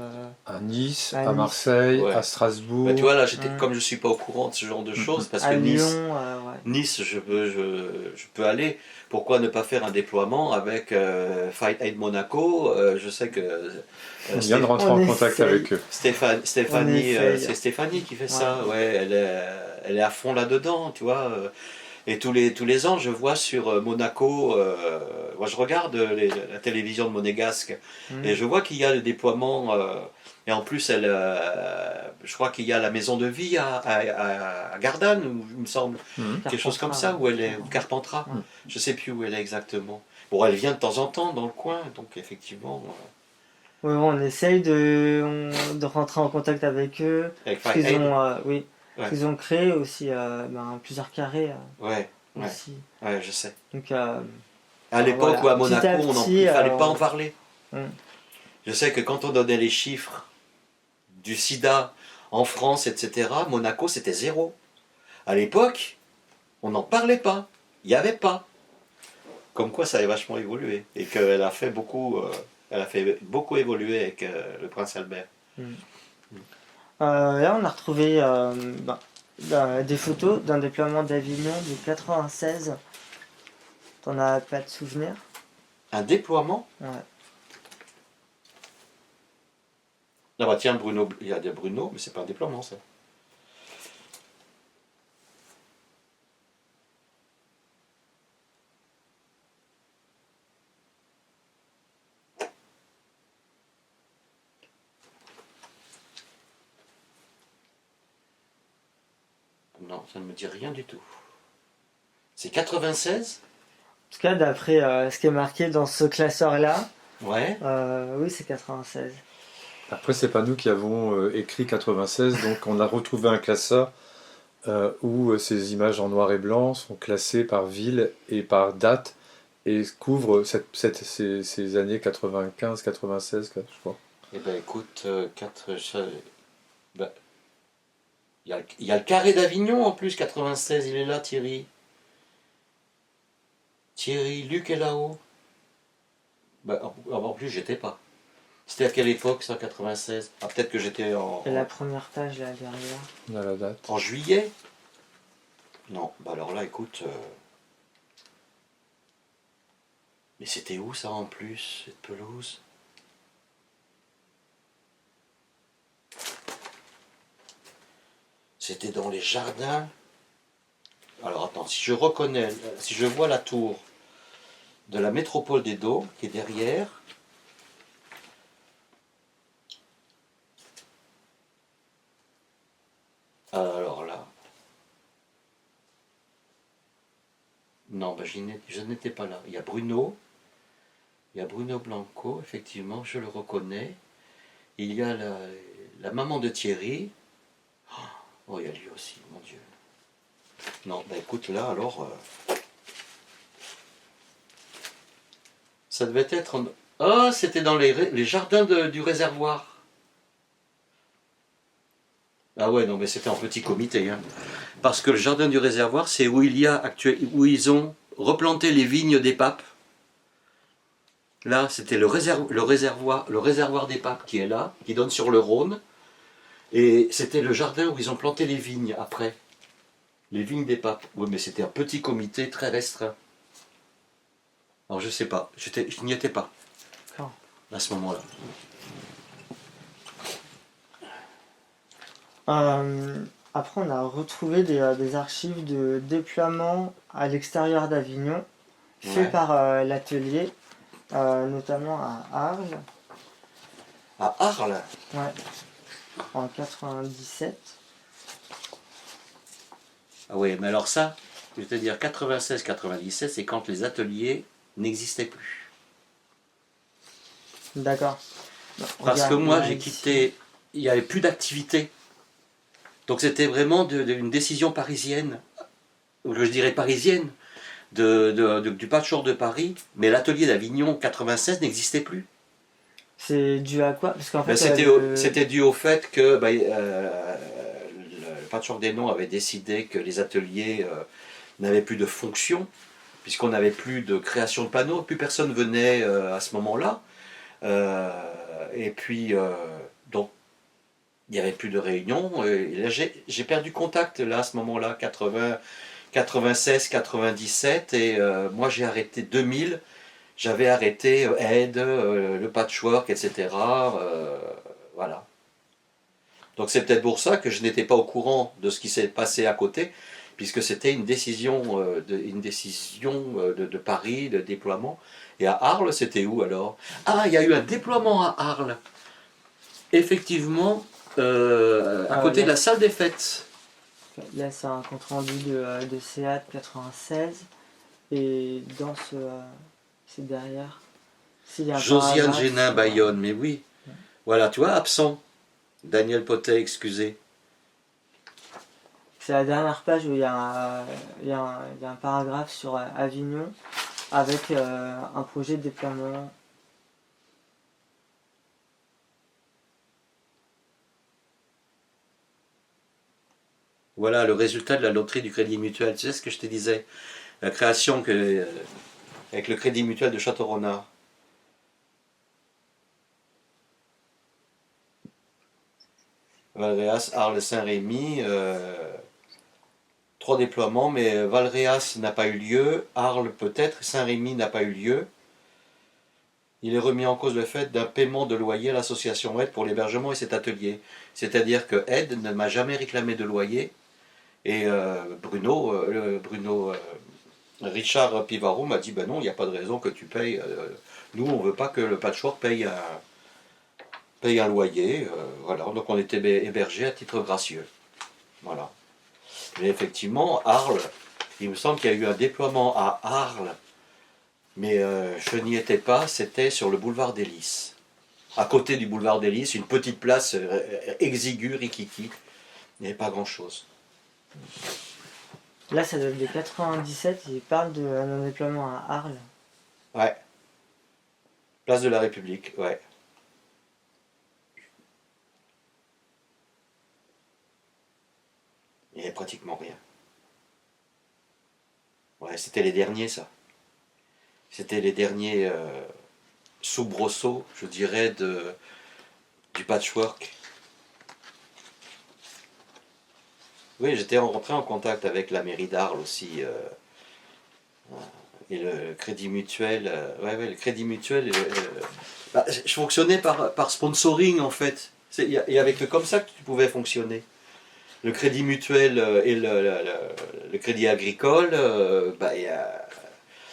à Nice, à à Nice. Marseille, Ouais. à Strasbourg. Bah, tu vois, là, comme je suis pas au courant de ce genre de choses, parce à que Nice, Lyon, ouais. Nice, je peux aller. Pourquoi ne pas faire un déploiement avec Fight Aid Monaco? Je sais que On vient de rentrer en contact avec eux. Stéphanie, essaye. c'est Stéphanie qui fait Ouais. ça. Ouais, elle est à fond là-dedans, tu vois. Et tous les ans, je vois sur Monaco, moi je regarde la télévision de Monégasque, et je vois qu'il y a le déploiement, et en plus, je crois qu'il y a la maison de vie à Gardanne, il me semble, quelque chose comme ça, où elle est, ou Carpentras, je sais plus où elle est exactement. Bon, elle vient de temps en temps dans le coin, donc effectivement... Ouais, on essaye de rentrer en contact avec eux. Avec Parce Fight qu'ils Aid. ont, Ouais. ils ont créé aussi plusieurs carrés. Ouais, Aussi. ouais, je sais. Donc, À l'époque voilà. où à Petit Monaco, à petit, il ne fallait pas en parler. Mm. Je sais que quand on donnait les chiffres du sida en France, etc., Monaco, c'était 0. À l'époque, on n'en parlait pas. Il n'y avait pas. Comme quoi, ça a vachement évolué. Et qu'elle a fait beaucoup, évoluer avec le prince Albert. Là, on a retrouvé des photos d'un déploiement d'Avignon de 96. T'en as pas de souvenir? Un déploiement? Ouais. Ah bah tiens, Bruno, il y a des Bruno, mais c'est pas un déploiement, ça. Non, ça ne me dit rien du tout. C'est 96? En tout cas, d'après ce qui est marqué dans ce classeur-là, Ouais. oui, c'est 96. Après, c'est pas nous qui avons écrit 96, donc on a retrouvé un classeur où ces images en noir et blanc sont classées par ville et par date et couvrent ces années 95, 96, je crois. Eh ben écoute, il y a le carré d'Avignon en plus, 96, il est là, Thierry. Thierry, Luc est là-haut. En plus, j'étais pas. C'était à quelle époque, ça, 96? Ah, peut-être que j'étais Et la première page là derrière. On a la date. en juillet? Non, bah alors là, écoute... Mais c'était où ça en plus, cette pelouse? C'était dans les jardins. Alors attends. attends, si je reconnais, si je vois la tour de la métropole d'Edo qui est derrière, alors là, non, ben, je n'étais pas là. Il y a Bruno Blanco, effectivement, je le reconnais. Il y a la maman de Thierry. Oh, il y a lui aussi, mon Dieu. Non, ben écoute, là, alors... ça devait être... Oh, c'était dans les jardins du réservoir. Ah ouais, non, mais c'était en petit comité. Hein. Parce que le jardin du réservoir, c'est où où ils ont replanté les vignes des papes. Là, c'était le réservoir des papes qui est là, qui donne sur le Rhône. Et c'était le jardin où ils ont planté les vignes après. Les vignes des papes. Oui, mais c'était un petit comité très restreint. Alors je sais pas, je n'y étais pas. À ce moment-là. Après, on a retrouvé des archives de déploiement à l'extérieur d'Avignon, fait par l'atelier, notamment à Arles. À Arles? Ouais, en 97. Ah oui, mais alors ça, je vais te dire 96-97, c'est quand les ateliers n'existaient plus. D'accord. Parce que moi, j'ai quitté, il n'y avait plus d'activité. Donc c'était vraiment une décision parisienne, ou je dirais parisienne, du patchwork de Paris, mais l'atelier d'Avignon 96 n'existait plus. C'est dû à quoi? Parce qu'en fait, c'était dû au fait que le patchwork des Noms avait décidé que les ateliers n'avaient plus de fonction, puisqu'on n'avait plus de création de panneaux, plus personne venait à ce moment-là. Et puis, donc, il n'y avait plus de réunions. Et là, j'ai perdu contact là, à ce moment-là, 96, 97. Et moi, j'ai arrêté 2000. J'avais arrêté Aide, le patchwork, etc. Voilà. Donc c'est peut-être pour ça que je n'étais pas au courant de ce qui s'est passé à côté, puisque c'était une décision, de Paris, de déploiement. Et à Arles, c'était où alors? Ah, il y a eu un déploiement à Arles. Effectivement, à côté de la salle des fêtes. Là, c'est un compte rendu de CA 96. Et dans c'est derrière. Josiane Génin, Bayonne, mais oui. Ouais. Voilà, tu vois, absent. Daniel Potet, excusez. C'est la dernière page où il y a un paragraphe sur Avignon avec un projet de déploiement. Voilà le résultat de la loterie du Crédit Mutuel. Tu sais ce que je te disais? La création avec le Crédit Mutuel de Château-Renard. Valréas, Arles, Saint-Rémy, 3 déploiements, mais Valréas n'a pas eu lieu, Arles peut-être, Saint-Rémy n'a pas eu lieu. Il est remis en cause le fait d'un paiement de loyer à l'association Aide pour l'hébergement et cet atelier. C'est-à-dire que Aide ne m'a jamais réclamé de loyer, et Richard Pivaro m'a dit ben non, il n'y a pas de raison que tu payes. Nous, on ne veut pas que le patchwork paye un loyer. Voilà, donc on était hébergé à titre gracieux. Voilà. Mais effectivement, Arles, il me semble qu'il y a eu un déploiement à Arles, mais je n'y étais pas, c'était sur le boulevard des Lys. À côté du boulevard des Lys, une petite place exiguë, rikiki. Il n'y avait pas grand-chose. Là, ça date de 97, il parle d'un déploiement à Arles. Ouais. Place de la République, ouais. Il n'y avait pratiquement rien. Ouais, c'était les derniers, ça. C'était les derniers soubresauts, je dirais, du patchwork. Oui, j'étais rentré en contact avec la mairie d'Arles aussi. Et le Crédit Mutuel. Le Crédit Mutuel. Je fonctionnais par sponsoring, en fait. Il y avait que comme ça que tu pouvais fonctionner. le Crédit Mutuel et le Crédit Agricole,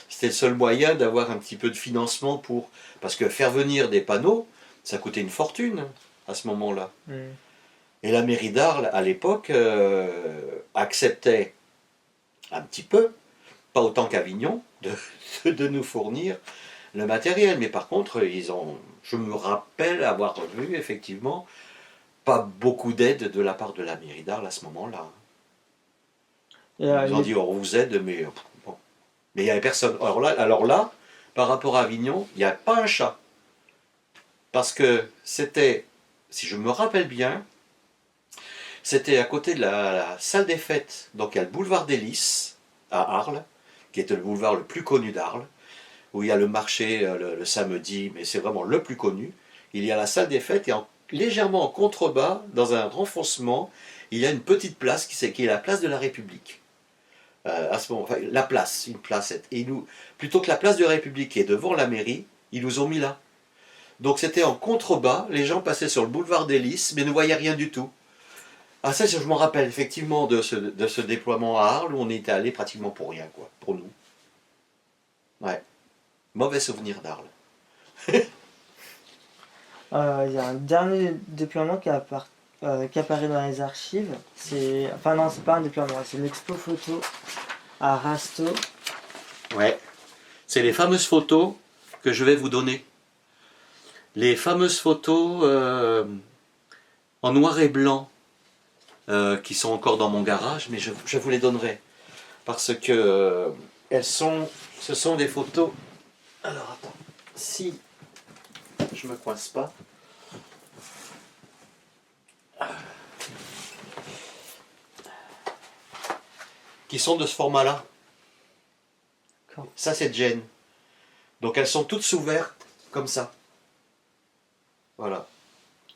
c'était le seul moyen d'avoir un petit peu de financement pour... Parce que faire venir des panneaux, ça coûtait une fortune à ce moment-là. Et la mairie d'Arles, à l'époque, acceptait un petit peu, pas autant qu'Avignon, de nous fournir le matériel. Mais par contre, je me rappelle avoir vu, effectivement, pas beaucoup d'aide de la part de la mairie d'Arles à ce moment-là. Ils ont dit, on vous aide, mais bon. Mais il n'y avait personne. Alors là, par rapport à Avignon, il n'y a pas un chat. Parce que c'était, si je me rappelle bien, c'était à côté de la salle des fêtes. Donc il y a le boulevard des Lys, à Arles, qui est le boulevard le plus connu d'Arles, où il y a le marché le samedi, mais c'est vraiment le plus connu. Il y a la salle des fêtes, et légèrement en contrebas, dans un renfoncement, il y a une petite place qui est la place de la République. À ce moment, enfin, la place, une placette. Et plutôt que la place de la République qui est devant la mairie, ils nous ont mis là. Donc c'était en contrebas, les gens passaient sur le boulevard des Lys, mais ne voyaient rien du tout. Ah ça, je me rappelle effectivement de ce déploiement à Arles, où on était allé pratiquement pour rien, quoi, pour nous. Ouais. Mauvais souvenir d'Arles. Il y a un dernier déploiement qui apparaît dans les archives. Enfin non, c'est pas un déploiement, c'est une expo photo à Rasteau. Ouais. C'est les fameuses photos que je vais vous donner. Les fameuses photos en noir et blanc qui sont encore dans mon garage, mais je vous les donnerai. Parce que ce sont des photos... Alors attends, si je me coince pas... Qui sont de ce format-là. Ça c'est Jen. Donc elles sont toutes ouvertes comme ça. Voilà.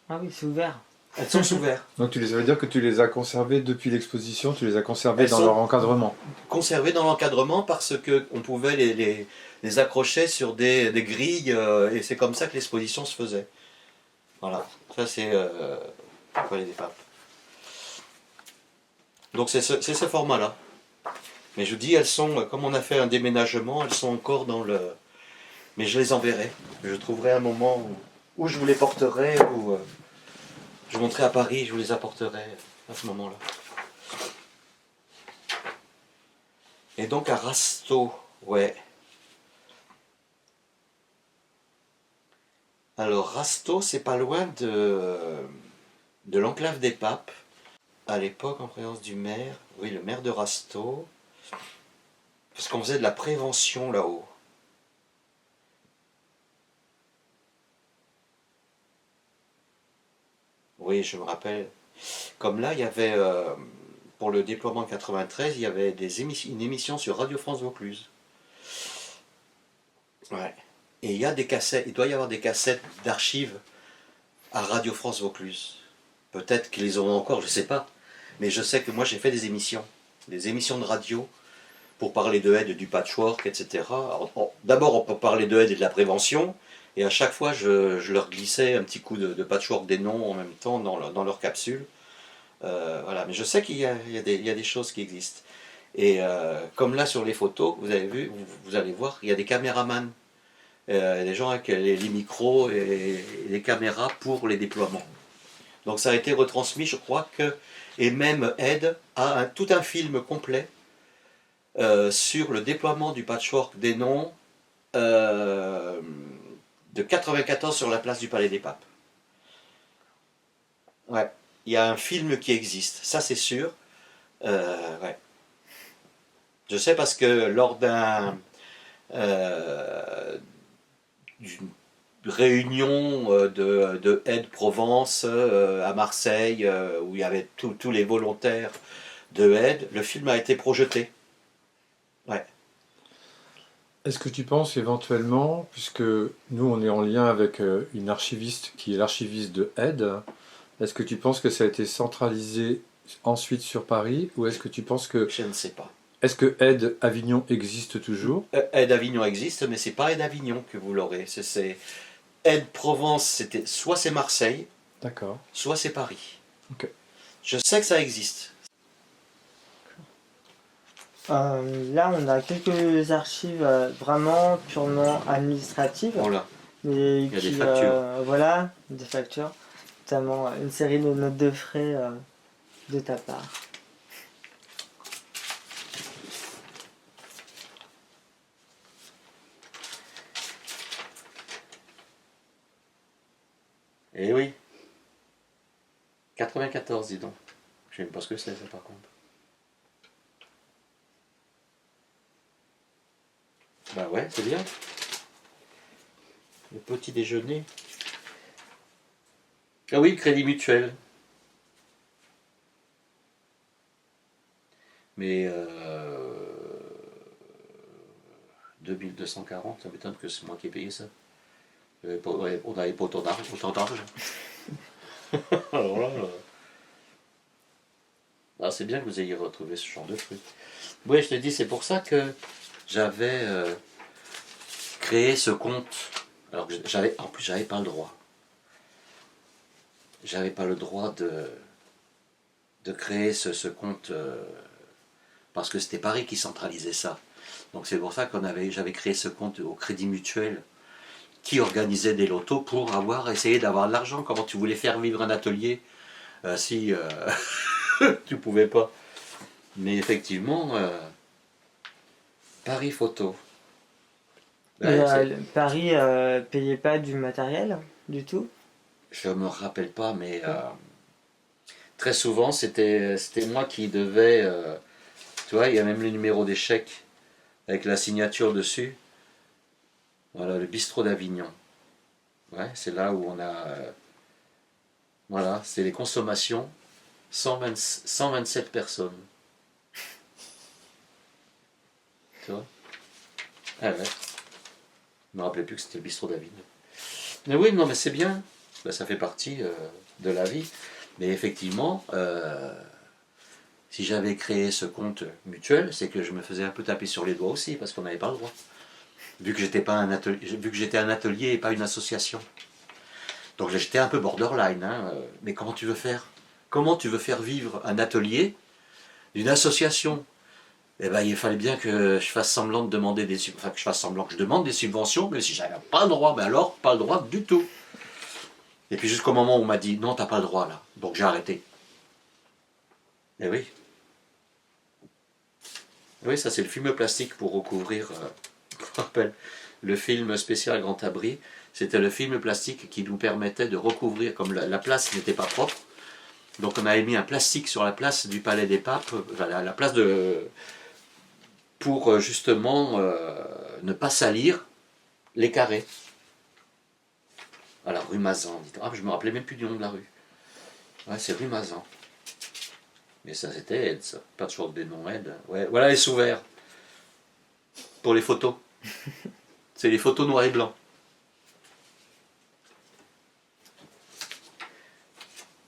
Ah oui, c'est ouvert. Elles sont ouvertes. Donc ça veut dire que tu les as conservées depuis l'exposition, tu les as conservées dans leur encadrement. Conservées dans l'encadrement parce qu'on pouvait les accrocher sur des grilles et c'est comme ça que l'exposition se faisait. Voilà. Ça c'est Palais des Papes. Donc c'est ce format-là. Mais je vous dis, elles sont, comme on a fait un déménagement, elles sont encore dans le... Mais je les enverrai. Je trouverai un moment où je vous les porterai, ou je monterai à Paris, je vous les apporterai à ce moment-là. Et donc à Rasteau, ouais. Alors Rasteau, c'est pas loin de l'enclave des Papes. À l'époque, en présence du maire, oui, le maire de Rasteau, parce qu'on faisait de la prévention là-haut. Oui, je me rappelle. Comme là, il y avait, pour le déploiement 93, il y avait une émission sur Radio France Vaucluse. Ouais. Et il y a des cassettes, il doit y avoir des cassettes d'archives à Radio France Vaucluse. Peut-être qu'ils les ont encore, je ne sais pas. Mais je sais que moi j'ai fait des émissions de radio pour parler de aide, du patchwork, etc. D'abord on peut parler de aide et de la prévention, et à chaque fois je leur glissais un petit coup de patchwork des noms en même temps dans leur capsule. Voilà. Mais je sais qu'il y a des choses qui existent. Et comme là sur les photos, vous avez vu, vous allez voir, il y a des caméramans, des gens avec les micros et les caméras pour les déploiements. Donc ça a été retransmis, je crois que, et même Aide a tout un film complet sur le déploiement du patchwork des noms de 94 sur la place du Palais des Papes. Ouais, il y a un film qui existe, ça c'est sûr. Ouais. Je sais parce que lors d'une réunion de Aide Provence à Marseille, où il y avait tous les volontaires de Aide, le film a été projeté. Ouais. Est-ce que tu penses éventuellement, puisque nous on est en lien avec une archiviste qui est l'archiviste de Aide, est-ce que tu penses que ça a été centralisé ensuite sur Paris, ou est-ce que tu penses que... Je ne sais pas. Est-ce que Aide Avignon existe toujours? Aide Avignon existe, mais c'est pas Aide Avignon que vous l'aurez. C'est Aide Provence, soit c'est Marseille, d'accord, soit c'est Paris. ok. Je sais que ça existe. Là, on a quelques archives vraiment purement administratives. Voilà. Mais Il y a des factures. Voilà, des factures. Notamment une série de notes de frais de ta part. Eh oui. 94, dis donc. Je sais même pas ce que c'est, ça, par contre. Bah ouais, c'est bien. Le petit déjeuner. Ah oui, Crédit Mutuel. Mais 2240, ça m'étonne que c'est moi qui ai payé ça. On n'avait pas autant d'argent. Alors là, ah, c'est bien que vous ayez retrouvé ce genre de truc. Oui, je te dis, c'est pour ça que j'avais créé ce compte. Alors que en plus, j'avais pas le droit. J'avais pas le droit de créer ce compte parce que c'était Paris qui centralisait ça. Donc c'est pour ça j'avais créé ce compte au Crédit Mutuel qui organisait des lotos pour essayer d'avoir de l'argent. Comment tu voulais faire vivre un atelier si tu pouvais pas. Mais effectivement, Paris Photo. Paris payait pas du matériel du tout? Je me rappelle pas, mais très souvent c'était moi qui devais. Tu vois, il y a même le numéro des chèques avec la signature dessus. Voilà, le bistrot d'Avignon. Ouais, c'est là où on a. Voilà, c'est les consommations. 127 personnes. Tu vois? Ah ouais. Je me rappelais plus que c'était le bistrot d'Avignon. Mais oui, non, mais c'est bien. Ben, ça fait partie de la vie. Mais effectivement, si j'avais créé ce compte mutuel, c'est que je me faisais un peu taper sur les doigts aussi, parce qu'on n'avait pas le droit. Vu que j'étais un atelier et pas une association. Donc j'étais un peu borderline. Hein. Mais comment tu veux faire? Comment tu veux faire vivre un atelier d'une association? Eh ben, il fallait bien que je fasse semblant de demander des subventions, enfin que je fasse semblant que je demande des subventions, mais si j'avais pas le droit, ben alors pas le droit du tout. Et puis jusqu'au moment où on m'a dit non, t'as pas le droit là, donc j'ai arrêté. Eh oui. Oui, ça c'est le film plastique pour recouvrir, je me rappelle, le film spécial Grand Abri, c'était le film plastique qui nous permettait de recouvrir, comme la place n'était pas propre, donc on avait mis un plastique sur la place du Palais des Papes, la place pour justement ne pas salir les carrés. À la rue Mazan. Ah, je me rappelais même plus du nom de la rue. Ouais, c'est rue Mazan. Mais ça, c'était Aide, ça. Pas toujours des noms Aide. Ouais, voilà les sous-verts. Pour les photos. C'est les photos noir et blanc.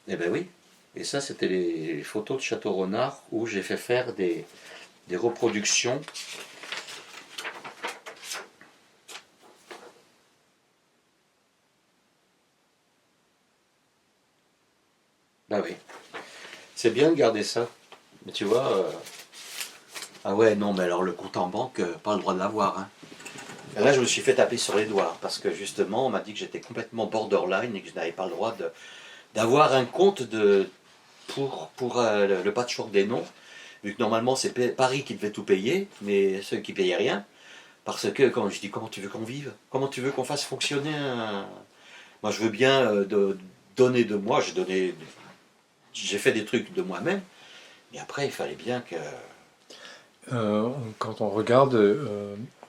Eh ben oui. Et ça, c'était les photos de Château Renard où j'ai fait faire des reproductions. Ah oui. C'est bien de garder ça. Mais tu vois. Ah ouais, non, mais alors le compte en banque, pas le droit de l'avoir. Hein. Et là, je me suis fait taper sur les doigts parce que justement, on m'a dit que j'étais complètement borderline et que je n'avais pas le droit d'avoir un compte pour le patchwork des noms. Vu que normalement, c'est Paris qui devait tout payer, mais ceux qui payaient rien. Parce que, quand je dis, comment tu veux qu'on vive? Comment tu veux qu'on fasse fonctionner un... Moi, je veux bien donner de moi. J'ai fait des trucs de moi-même. Mais après, il fallait bien que... Quand on regarde,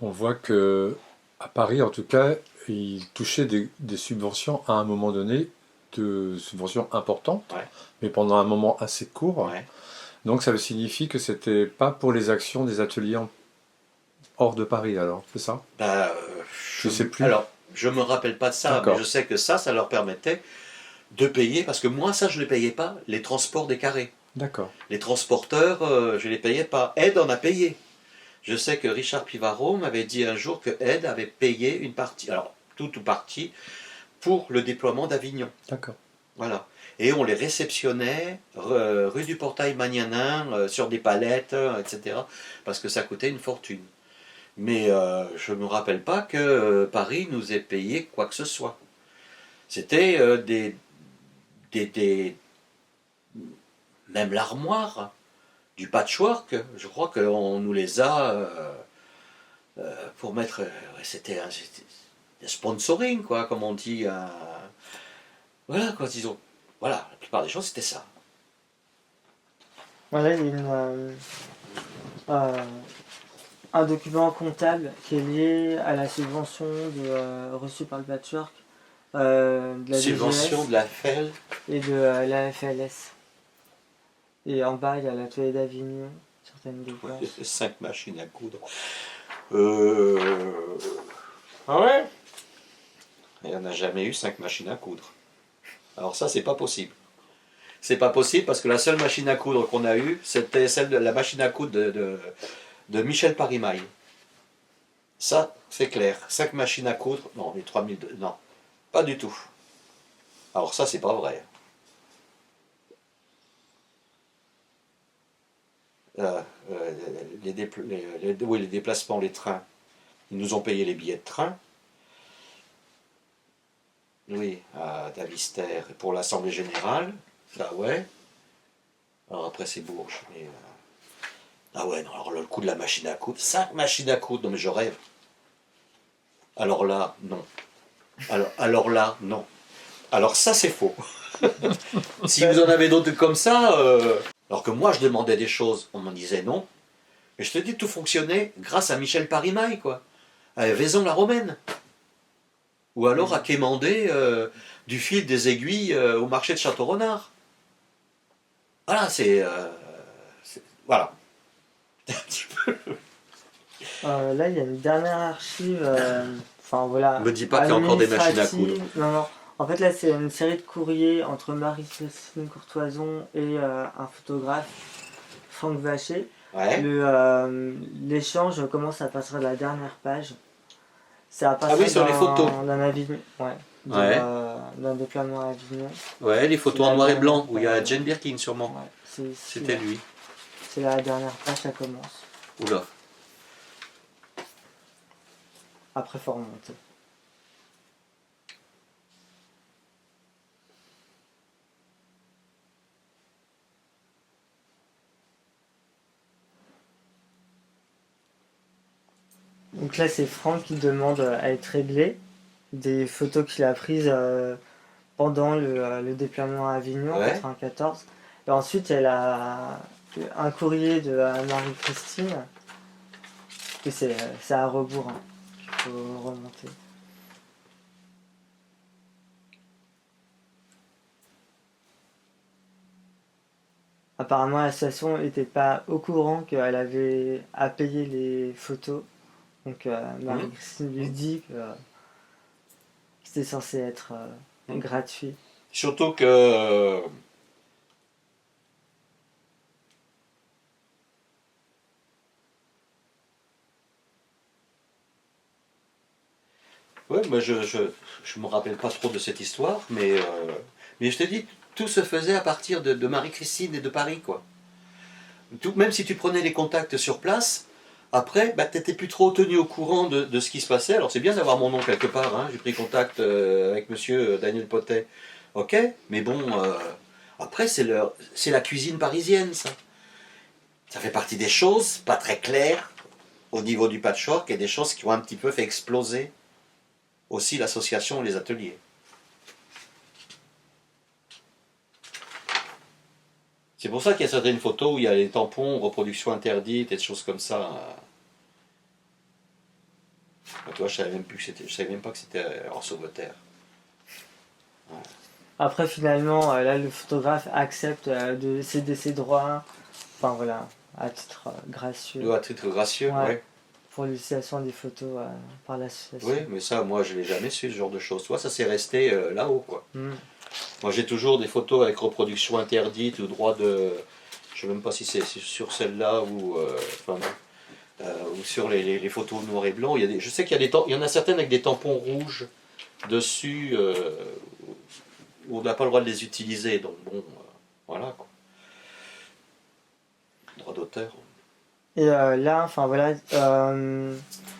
on voit que à Paris, en tout cas, ils touchaient des subventions à un moment donné, de subventions importantes, Ouais. mais pendant un moment assez court. Ouais. Donc ça signifie que c'était pas pour les actions des ateliers hors de Paris, alors, c'est ça? Bah, Je sais plus. Alors, je me rappelle pas de ça, D'accord. mais je sais que ça leur permettait de payer, parce que moi, ça, je ne les payais pas, les transports des carrés. D'accord. Les transporteurs, je ne les payais pas. Aide en a payé. Je sais que Richard Pivaro m'avait dit un jour que Aide avait payé une partie, alors toute ou partie, pour le déploiement d'Avignon. D'accord. Voilà. et on les réceptionnait rue du Portail Magnanin, sur des palettes, etc. Parce que ça coûtait une fortune. Mais je ne me rappelle pas que Paris nous ait payé quoi que ce soit. C'était même l'armoire, du patchwork, je crois qu'on nous les a pour mettre. C'était un sponsoring, quoi, comme on dit. Voilà, quoi, disons. Voilà, la plupart des choses, c'était ça. Voilà, il y a un document comptable qui est lié à la subvention reçue par le patchwork, de la Subvention DGS de la FEL. et de la FLS. Et en bas, il y a l'atelier d'Avignon, certaines dépenses. 5 machines à coudre. Ah ouais? Il n'y en a jamais eu 5 machines à coudre. Alors ça, c'est pas possible. C'est pas possible parce que la seule machine à coudre qu'on a eue, c'était celle de la machine à coudre de Michel Parimaille. Ça, c'est clair. 5 machines à coudre, non, les 3002, non, pas du tout. Alors ça, c'est pas vrai. Les déplacements, les trains, ils nous ont payé les billets de train. Oui, à Davistère pour l'Assemblée Générale, ça ouais. Alors après c'est Bourges. Mais, ah ouais, non, alors le coût de la machine à coudre, 5 machines à coudre, non mais je rêve. Alors là, non. Alors là, non. Alors ça c'est faux. Si vous en avez d'autres comme ça, alors que moi je demandais des choses, on m'en disait non. Mais je te dis, tout fonctionnait grâce à Michel Parimaille, quoi. À Vaison-la-Romaine. Ou alors à quémander du fil des aiguilles au marché de Château-Renard. Voilà, voilà. Un petit peu. Là, il y a une dernière archive. Enfin voilà. Me dis pas qu'il y a encore des machines à coudre. Non, non. En fait, là, c'est une série de courriers entre Marie-Christine Courtoison et un photographe, Franck Vacher. Ouais. L'échange commence à partir de la dernière page. C'est à partir oui, sur les photos. d'un Avignon. Ouais. D'un déploiement à Avignon. Ouais, les photos en noir et blanc, où il y a Jane Birkin sûrement. Ouais, c'était lui. C'est la dernière page, ça commence. Oula. Après, faut remonter. Donc là, c'est Franck qui demande à être réglé des photos qu'il a prises pendant le déploiement à Avignon en 1994. Et ensuite, elle a un courrier de Marie-Christine. Et c'est à rebours hein, qu'il faut remonter. Apparemment, la station n'était pas au courant qu'elle avait à payer les photos. Donc Marie-Christine lui dit que c'était censé être gratuit. Surtout que ouais, moi je me rappelle pas trop de cette histoire, mais je te dis, tout se faisait à partir de Marie-Christine et de Paris, quoi. Même si tu prenais les contacts sur place, après, bah, tu n'étais plus trop tenu au courant de ce qui se passait. Alors c'est bien d'avoir mon nom quelque part, hein. J'ai pris contact avec monsieur Daniel Potet, ok, mais bon, après c'est la cuisine parisienne, ça. Ça fait partie des choses pas très claires au niveau du patchwork et des choses qui ont un petit peu fait exploser aussi l'association et les ateliers. C'est pour ça qu'il y a certaines photos où il y a les tampons, reproduction interdite et des choses comme ça. Toi, je savais même pas que c'était en Sauveterre. Ouais. Après, finalement, là, le photographe accepte de céder ses droits. Enfin, voilà, à titre gracieux. À titre gracieux, ouais. Pour l'utilisation des photos par l'association. Oui, mais ça, moi, je ne l'ai jamais su, ce genre de choses. Toi, ça s'est resté là-haut, quoi. Moi, j'ai toujours des photos avec reproduction interdite ou droit de... Je ne sais même pas si c'est sur celle-là ou... ou sur les photos noir et blanc. Je sais qu'il y en a certaines avec des tampons rouges dessus. on n'a pas le droit de les utiliser. Donc bon, voilà quoi. Droit d'auteur. Et là, enfin voilà,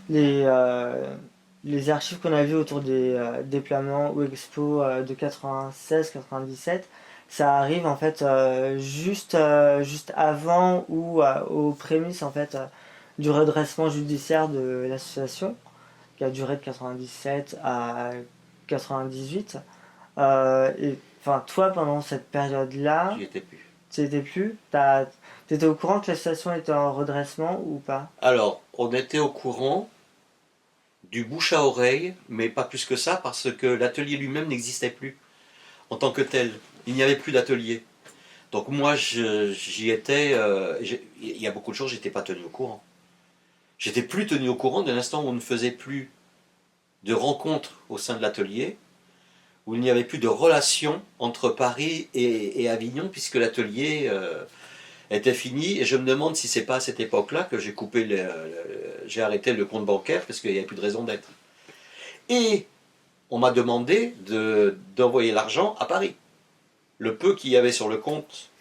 les, euh, les archives qu'on a vues autour des déploiements ou expos de 96-97, ça arrive en fait juste avant ou aux prémices en fait du redressement judiciaire de l'association, qui a duré de 97 à 98. Et enfin, toi, pendant cette période-là, J'y étais plus. tu n'étais plus, t'étais au courant que la station était en redressement ou pas? Alors, on était au courant du bouche à oreille, mais pas plus que ça, parce que l'atelier lui-même n'existait plus en tant que tel. Il n'y avait plus d'atelier. Donc moi, j'y étais. Il y a beaucoup de choses, j'étais pas tenu au courant. J'étais plus tenu au courant de l'instant où on ne faisait plus de rencontres au sein de l'atelier, où il n'y avait plus de relation entre Paris et Avignon, puisque l'atelier était fini. Et je me demande si c'est pas à cette époque-là que j'ai arrêté le compte bancaire, parce qu'il n'y avait plus de raison d'être. Et on m'a demandé d'envoyer l'argent à Paris. Le peu qu'il y avait sur le compte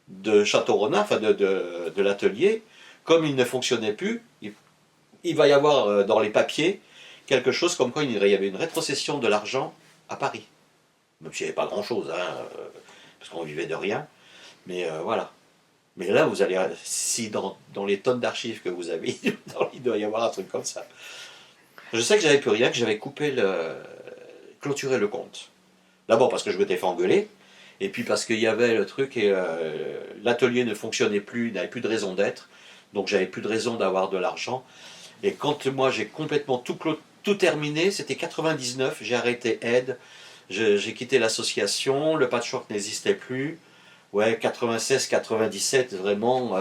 de Château-Renard, enfin de l'atelier, comme il ne fonctionnait plus, il va y avoir dans les papiers quelque chose comme quoi il y avait une rétrocession de l'argent à Paris. Même s'il n'y avait pas grand-chose, hein, parce qu'on vivait de rien. Mais voilà. Mais là, vous allez, si dans les tonnes d'archives que vous avez, il doit y avoir un truc comme ça. Je sais que j'avais plus rien, que j'avais clôturé le compte. D'abord parce que je m'étais fait engueuler, et puis parce qu'il y avait le truc et l'atelier ne fonctionnait plus, il n'avait plus de raison d'être, donc j'avais plus de raison d'avoir de l'argent. Et quand moi j'ai complètement tout terminé, c'était 99, j'ai arrêté Aide, j'ai quitté l'association, le patchwork n'existait plus. Ouais, 96, 97, vraiment,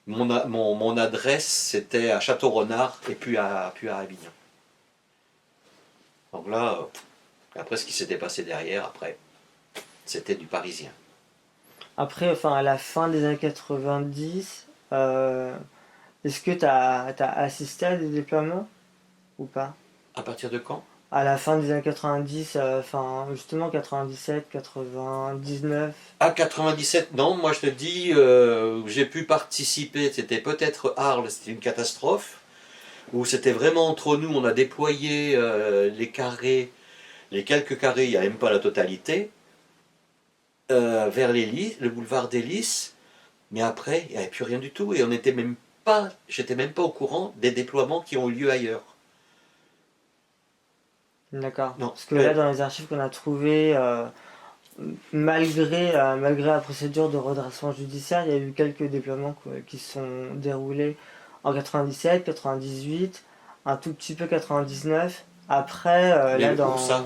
mon adresse c'était à Château-Renard et puis à Avignon. Donc là, après ce qui s'était passé derrière, après, c'était du parisien. Après, enfin, à la fin des années 90, est-ce que t'as assisté à des déploiements ou pas? À partir de quand? À la fin des années 90, enfin, justement 97, 99. À 97, non, moi je te dis, j'ai pu participer, c'était peut-être Arles, c'était une catastrophe, où c'était vraiment entre nous, on a déployé les carrés, les quelques carrés, il n'y a même pas la totalité, vers le boulevard des Lys, mais après, il n'y avait plus rien du tout, et on n'était même pas, j'étais même pas au courant des déploiements qui ont eu lieu ailleurs. D'accord. Non, Parce que là, dans les archives qu'on a trouvées, malgré la procédure de redressement judiciaire, il y a eu quelques déploiements qui se sont déroulés en 97, 98, un tout petit peu 99. Après, mais où ça?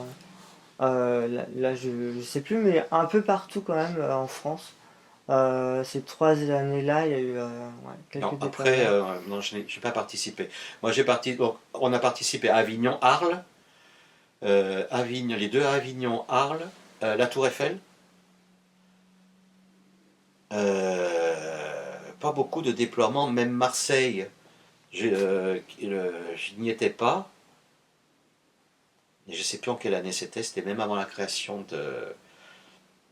là, je sais plus, mais un peu partout quand même en France. Ces 3 années-là, il y a eu ouais, quelques Non, après, déploiements. non, je n'ai pas participé. Moi, donc, on a participé à Avignon, Arles, Avignon, les deux à Avignon, Arles, la Tour Eiffel. Pas beaucoup de déploiements, même Marseille, je n'y étais pas. Et je ne sais plus en quelle année c'était même avant la création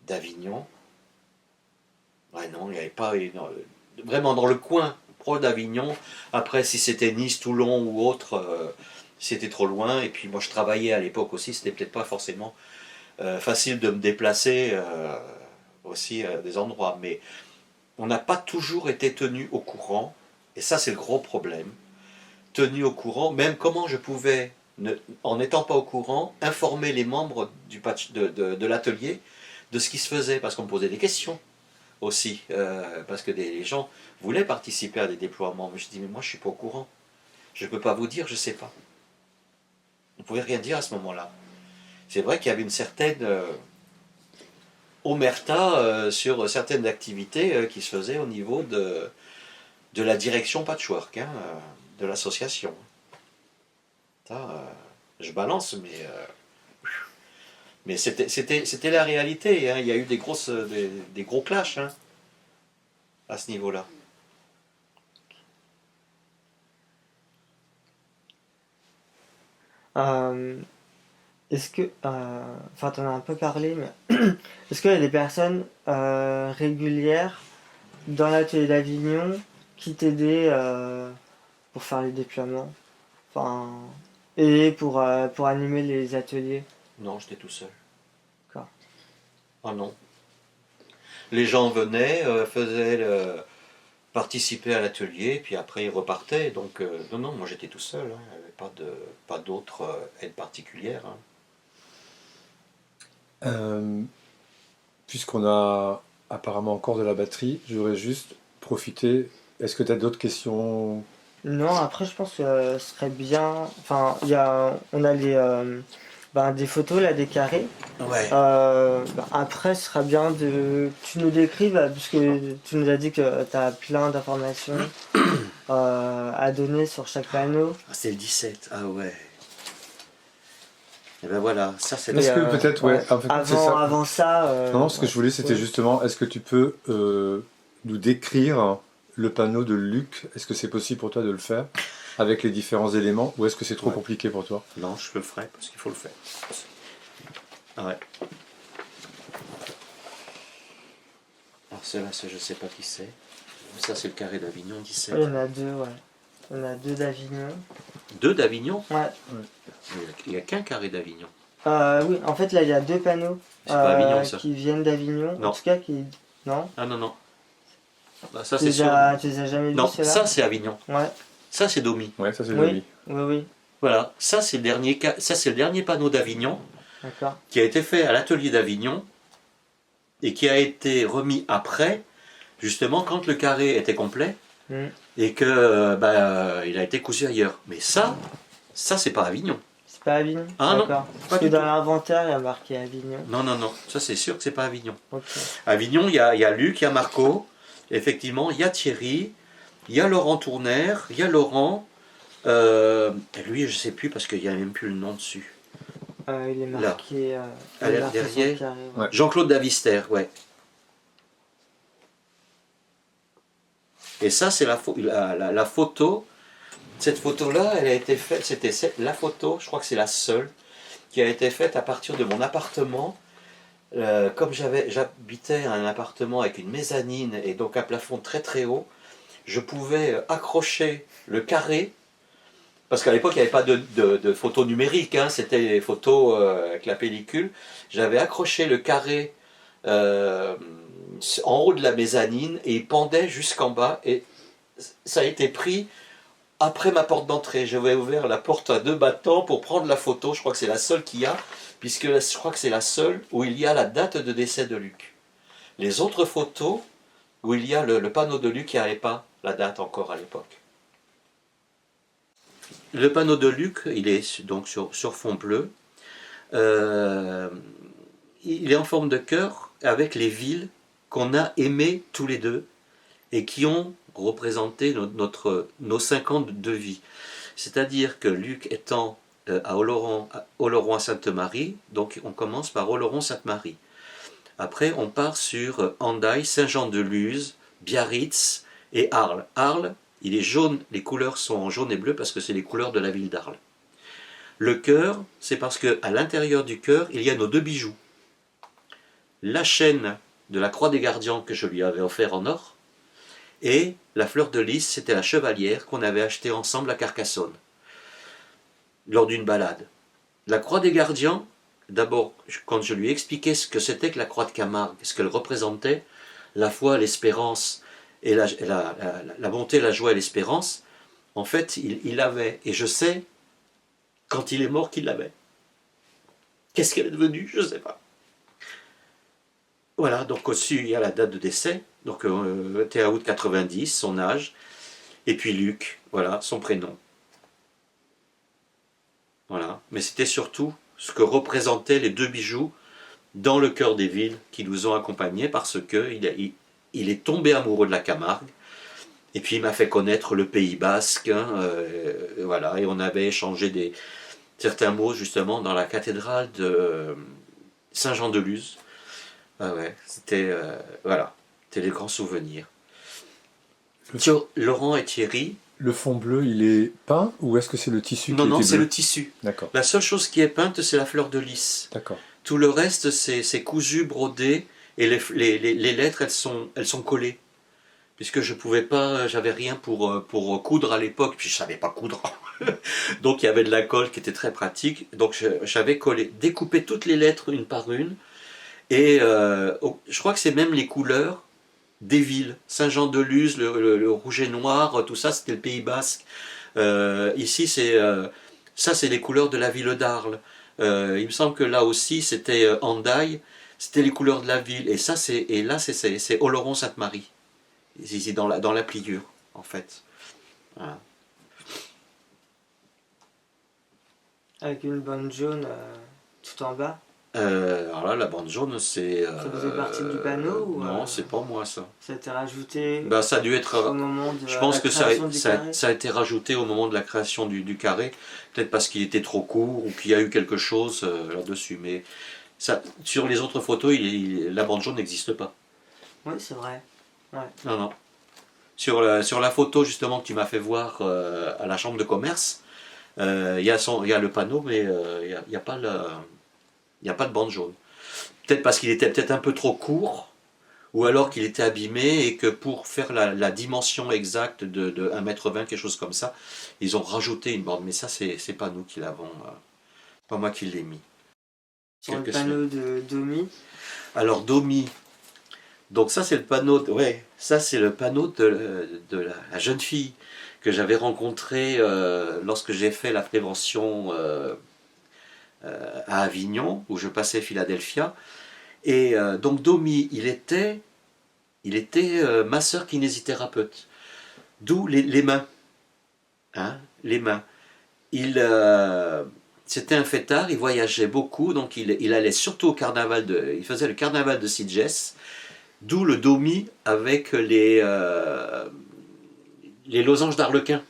d'Avignon. Ouais, non, il n'y avait pas. Non, vraiment dans le coin, proche d'Avignon. Après, si c'était Nice, Toulon ou autre, c'était trop loin. Et puis moi, je travaillais à l'époque aussi, c'était peut-être pas forcément facile de me déplacer aussi à des endroits. Mais on n'a pas toujours été tenu au courant, et ça, c'est le gros problème. Tenu au courant, même comment je pouvais, en n'étant pas au courant, informer les membres de l'atelier de ce qui se faisait, parce qu'on me posait des questions aussi, parce que les gens voulaient participer à des déploiements. Mais je dis, mais moi je suis pas au courant. Je ne peux pas vous dire, je ne sais pas. On ne pouvait rien dire à ce moment-là. C'est vrai qu'il y avait une certaine omerta sur certaines activités qui se faisaient au niveau de la direction Patchwork, hein, de l'association. Ça, je balance, mais c'était la réalité. Hein. Il y a eu des gros clashs hein, à ce niveau-là. Euh, est-ce que, enfin, t'en as un peu parlé, mais est-ce qu'il y a des personnes régulières dans l'atelier d'Avignon qui t'aidaient pour faire les déploiements, enfin, et pour animer les ateliers? Non, j'étais tout seul. D'accord. Ah non. Les gens venaient, participaient à l'atelier, puis après ils repartaient. Donc, non, non, moi j'étais tout seul. Hein. Il n'y avait pas d'autres aides particulières. Hein. Puisqu'on a apparemment encore de la batterie, je voudrais juste profiter. Est-ce que tu as d'autres questions? Non, après, je pense que ce serait bien. Enfin, on a des photos là, des carrés. Ouais. Après, ce sera bien de. Tu nous décrives, parce que tu nous as dit que tu as plein d'informations à donner sur chaque panneau. Ah, c'est le 17. Ah ouais. Et ben voilà, ça c'est... Est-ce que peut-être, ouais, en fait, c'est ça. Avant ça. Non, ce que je voulais, c'était ouais. justement, est-ce que tu peux nous décrire le panneau de Luc? Est-ce que c'est possible pour toi de le faire avec les différents éléments, ou est-ce que c'est trop compliqué pour toi? Non, je le ferai parce qu'il faut le faire. Ah ouais. Alors ceux-là, je sais pas qui c'est. Ça c'est le carré d'Avignon 17. Il y en a deux, ouais. Il y en a deux d'Avignon. Deux d'Avignon? Ouais. Il n'y a qu'un carré d'Avignon. Oui, en fait, là, il y a deux panneaux C'est pas Avignon, ça. qui viennent d'Avignon. Non. En tout cas, qui. Non? Ah non, non. Bah, ça Tu c'est les sûr. tu les as jamais vus, Non, ceux-là? ça c'est Avignon. Ouais. Ça c'est Domi. Ouais, ça c'est Oui. joli. Oui, oui. Voilà, ça c'est le dernier panneau d'Avignon D'accord. qui a été fait à l'atelier d'Avignon et qui a été remis après, justement quand le carré était complet Mm. et que il a été cousu ailleurs. Mais ça c'est pas Avignon. C'est pas Avignon? Ah non, D'accord. pas Parce que du dans tout. l'inventaire, il y a marqué Avignon. Non, non, non, ça c'est sûr que c'est pas Avignon. Ok. Avignon, il y a Luc, il y a Marco, effectivement, il y a Thierry, il y a Laurent Tournaire, il y a Laurent, et lui je sais plus parce qu'il n'y a même plus le nom dessus. Il est marqué. À il est marqué derrière. sur le carré, ouais. Ouais. Jean-Claude Davister, ouais. Et ça, c'est la photo. Cette photo-là, elle a été faite, la photo, je crois que c'est la seule, qui a été faite à partir de mon appartement. Comme j'habitais un appartement avec une mezzanine et donc un plafond très très haut, je pouvais accrocher le carré, parce qu'à l'époque il n'y avait pas de photos numériques, hein, c'était les photos avec la pellicule. J'avais accroché le carré en haut de la mezzanine et il pendait jusqu'en bas et ça a été pris après ma porte d'entrée. J'avais ouvert la porte à deux battants pour prendre la photo, je crois que c'est la seule qu'il y a, puisque je crois que c'est la seule où il y a la date de décès de Luc. Les autres photos où il y a le panneau de Luc, il n'y avait pas la date encore à l'époque. Le panneau de Luc, il est donc sur fond bleu. Il est en forme de cœur avec les villes qu'on a aimées tous les deux et qui ont représenté nos 5 ans de vie. C'est-à-dire que Luc étant à Oloron-Sainte-Marie, donc on commence par Oloron-Sainte-Marie. Après, on part sur Hendaye, Saint-Jean-de-Luz, Biarritz et Arles. Arles, il est jaune, les couleurs sont en jaune et bleu parce que c'est les couleurs de la ville d'Arles. Le cœur, c'est parce qu'à l'intérieur du cœur, il y a nos deux bijoux. La chaîne de la Croix des Gardiens que je lui avais offert en or, et la fleur de lys, c'était la chevalière qu'on avait achetée ensemble à Carcassonne, lors d'une balade. La Croix des Gardiens, d'abord, quand je lui ai expliqué ce que c'était que la Croix de Camargue, ce qu'elle représentait, la foi, l'espérance, et la bonté, la joie et l'espérance, en fait, il l'avait, et je sais, quand il est mort, qu'il l'avait. Qu'est-ce qu'elle est devenue? Je ne sais pas. Voilà, donc au-dessus, il y a la date de décès, donc 21 août 90, son âge, et puis Luc, voilà, son prénom. Voilà, mais c'était surtout ce que représentaient les deux bijoux dans le cœur des villes qui nous ont accompagnés parce qu'il est tombé amoureux de la Camargue, et puis il m'a fait connaître le Pays Basque, hein, voilà, et on avait échangé certains mots justement dans la cathédrale de Saint-Jean-de-Luz. Ah ouais, c'était voilà, c'était les grands souvenirs. Laurent et Thierry, le fond bleu, il est peint ou est-ce que c'est le tissu qui Non, non, était c'est bleu? le tissu. D'accord, La seule chose qui est peinte, c'est la fleur de lys. d'accord. Tout le reste, c'est cousu, brodé, et les lettres, elles sont collées. Puisque je pouvais pas, j'avais rien pour coudre à l'époque, puis je savais pas coudre. Donc il y avait de la colle qui était très pratique. Donc j'avais collé, découpé toutes les lettres une par une, et je crois que c'est même les couleurs des villes. Saint-Jean-de-Luz, le rouge et noir, tout ça, c'était le Pays Basque. Ici, ça, c'est les couleurs de la ville d'Arles. Il me semble que là aussi, c'était Hendaye, c'était les couleurs de la ville. Et ça, et là, c'est Oloron-Sainte-Marie, ici dans la pliure, en fait. Voilà. Avec une bande jaune tout en bas. Alors là, la bande jaune, c'est. Ça faisait partie du panneau ou, Non, c'est pas moi ça. Ça a été rajouté Ben, ça a dû au être. moment de Je pense la que création du carré. ça a été rajouté au moment de la création du carré, peut-être parce qu'il était trop court ou qu'il y a eu quelque chose là-dessus. Mais ça, sur les autres photos, la bande jaune n'existe pas. Oui, c'est vrai. Ouais. Non, non. Sur la photo justement que tu m'as fait voir à la chambre de commerce, il y a le panneau, mais il n'y a pas de bande jaune. Peut-être parce qu'il était peut-être un peu trop court, ou alors qu'il était abîmé et que pour faire la dimension exacte de 1,20 m, quelque chose comme ça, ils ont rajouté une bande. Mais ça, c'est pas nous qui l'avons, pas moi qui l'ai mis. Sur le panneau de Domi. Alors Domi, donc ça c'est le panneau, ça c'est le panneau de la jeune fille que j'avais rencontrée lorsque j'ai fait la prévention à Avignon, où je passais Philadelphia. Et donc Domi, il était masseur kinésithérapeute. D'où les mains. Hein, les mains. C'était un fêtard, il voyageait beaucoup, donc il allait surtout au carnaval il faisait le carnaval de Sitges, d'où le Domi avec les losanges d'Arlequin.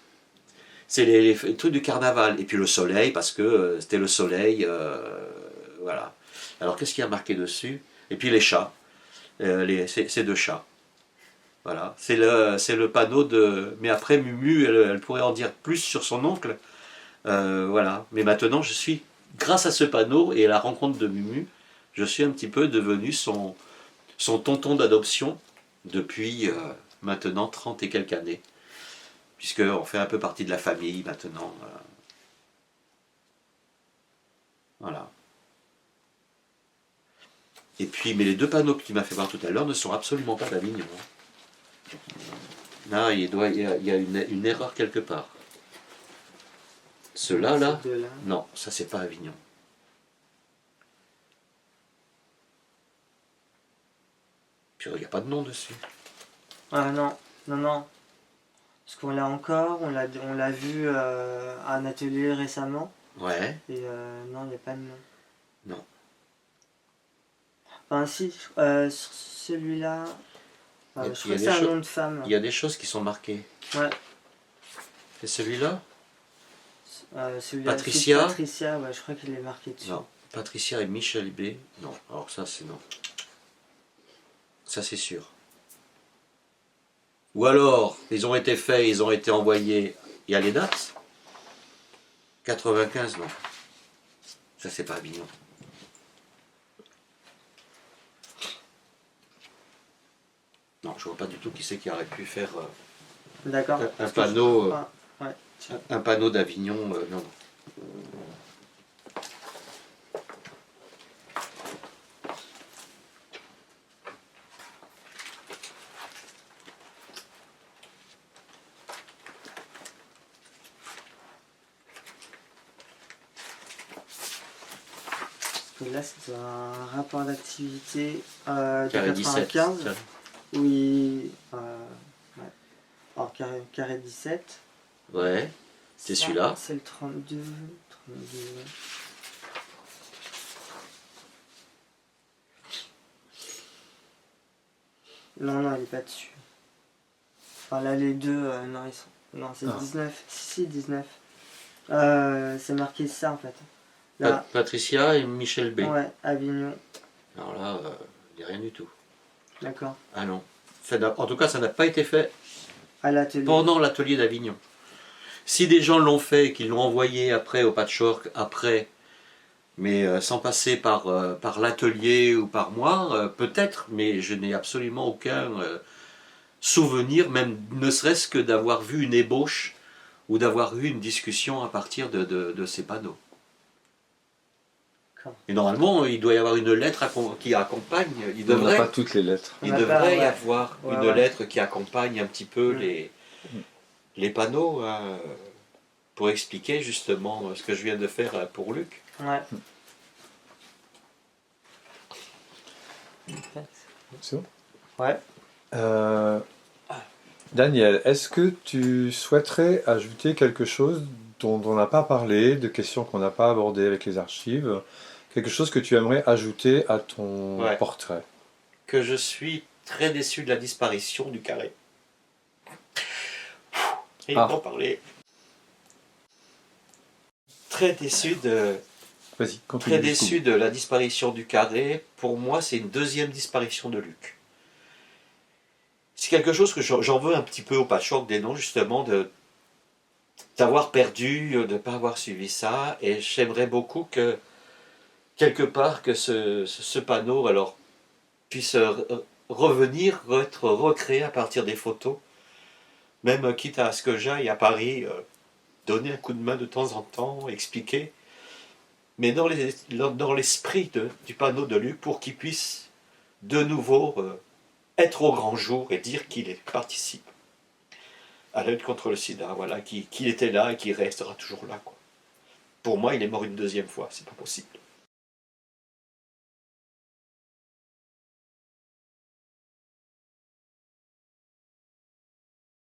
C'est les trucs du carnaval. Et puis le soleil, parce que c'était le soleil. Voilà. Alors qu'est-ce qu'il y a marqué dessus? Et puis les chats. Ces deux chats. Voilà. C'est le panneau de. Mais après, Mumu, elle pourrait en dire plus sur son oncle. Voilà. Mais maintenant, grâce à ce panneau et à la rencontre de Mumu, je suis un petit peu devenu son tonton d'adoption depuis maintenant 30 et quelques années. Puisqu'on fait un peu partie de la famille maintenant. Voilà. Et puis, mais les deux panneaux que tu m'as fait voir tout à l'heure ne sont absolument pas d'Avignon. Là, il y a une erreur quelque part. Ceux-là, là, non, ça c'est pas Avignon. Puis il n'y a pas de nom dessus. Ah non, non, non. Parce qu'on l'a encore, on l'a vu à un atelier récemment. Ouais. Et non, il n'y a pas de nom. Non. Enfin si, sur celui-là, je crois que c'est un nom de femme. Il y a des choses qui sont marquées. Ouais. C'est celui-là Celui-là, Patricia. Patricia, ouais, je crois qu'il est marqué dessus. Non. Patricia et Michel B. Non. Alors ça, c'est non. Ça, c'est sûr. Ou alors, ils ont été faits, ils ont été envoyés. Il y a les dates 95, non. Ça, c'est pas Avignon. Non, je vois pas du tout qui c'est qui aurait pu faire un panneau. Ouais. Un panneau d'Avignon, non, non. Là, c'est un rapport d'activité de Carré 95. 17. Oui. Ouais. Alors, carré 17. Ouais, c'est celui-là. C'est le 32. Non, non, il n'est pas dessus. Enfin, là, les deux, non, ils sont. Non, c'est 19. Si, 19. C'est marqué ça en fait. Là. Patricia et Michel B. Ouais, Avignon. Alors là, il n'y a rien du tout. D'accord. Ah non. En tout cas, ça n'a pas été fait À l'atelier. pendant l'atelier d'Avignon. Si des gens l'ont fait, qu'ils l'ont envoyé après au patchwork, après, mais sans passer par l'atelier ou par moi, peut-être, mais je n'ai absolument aucun souvenir, même ne serait-ce que d'avoir vu une ébauche ou d'avoir eu une discussion à partir de ces panneaux. Et normalement, il doit y avoir une lettre qui accompagne. On n'a pas toutes les lettres. Il devrait y avoir une lettre qui accompagne un petit peu les panneaux pour expliquer justement ce que je viens de faire pour Luc. Ouais. C'est bon? Ouais. Daniel, est-ce que tu souhaiterais ajouter quelque chose dont on n'a pas parlé, de questions qu'on n'a pas abordées avec les archives, quelque chose que tu aimerais ajouter à ton portrait? Que je suis très déçu de la disparition du carré. Et d'en parler. Très déçu de... Vas-y, continue. Très déçu de la disparition du carré. Pour moi, c'est une deuxième disparition de Luc. C'est quelque chose que j'en veux un petit peu au patchwork des noms, justement, d'avoir perdu, de ne pas avoir suivi ça. Et j'aimerais beaucoup que, quelque part, que ce panneau alors, puisse revenir, être recréé à partir des photos. Même quitte à ce que j'aille à Paris, donner un coup de main de temps en temps, expliquer. Mais dans l'esprit du panneau de Luc, pour qu'il puisse de nouveau être au grand jour et dire qu'il participe à la lutte contre le sida, voilà, qu'il était là et qu'il restera toujours là, quoi. Pour moi, il est mort une deuxième fois, c'est pas possible.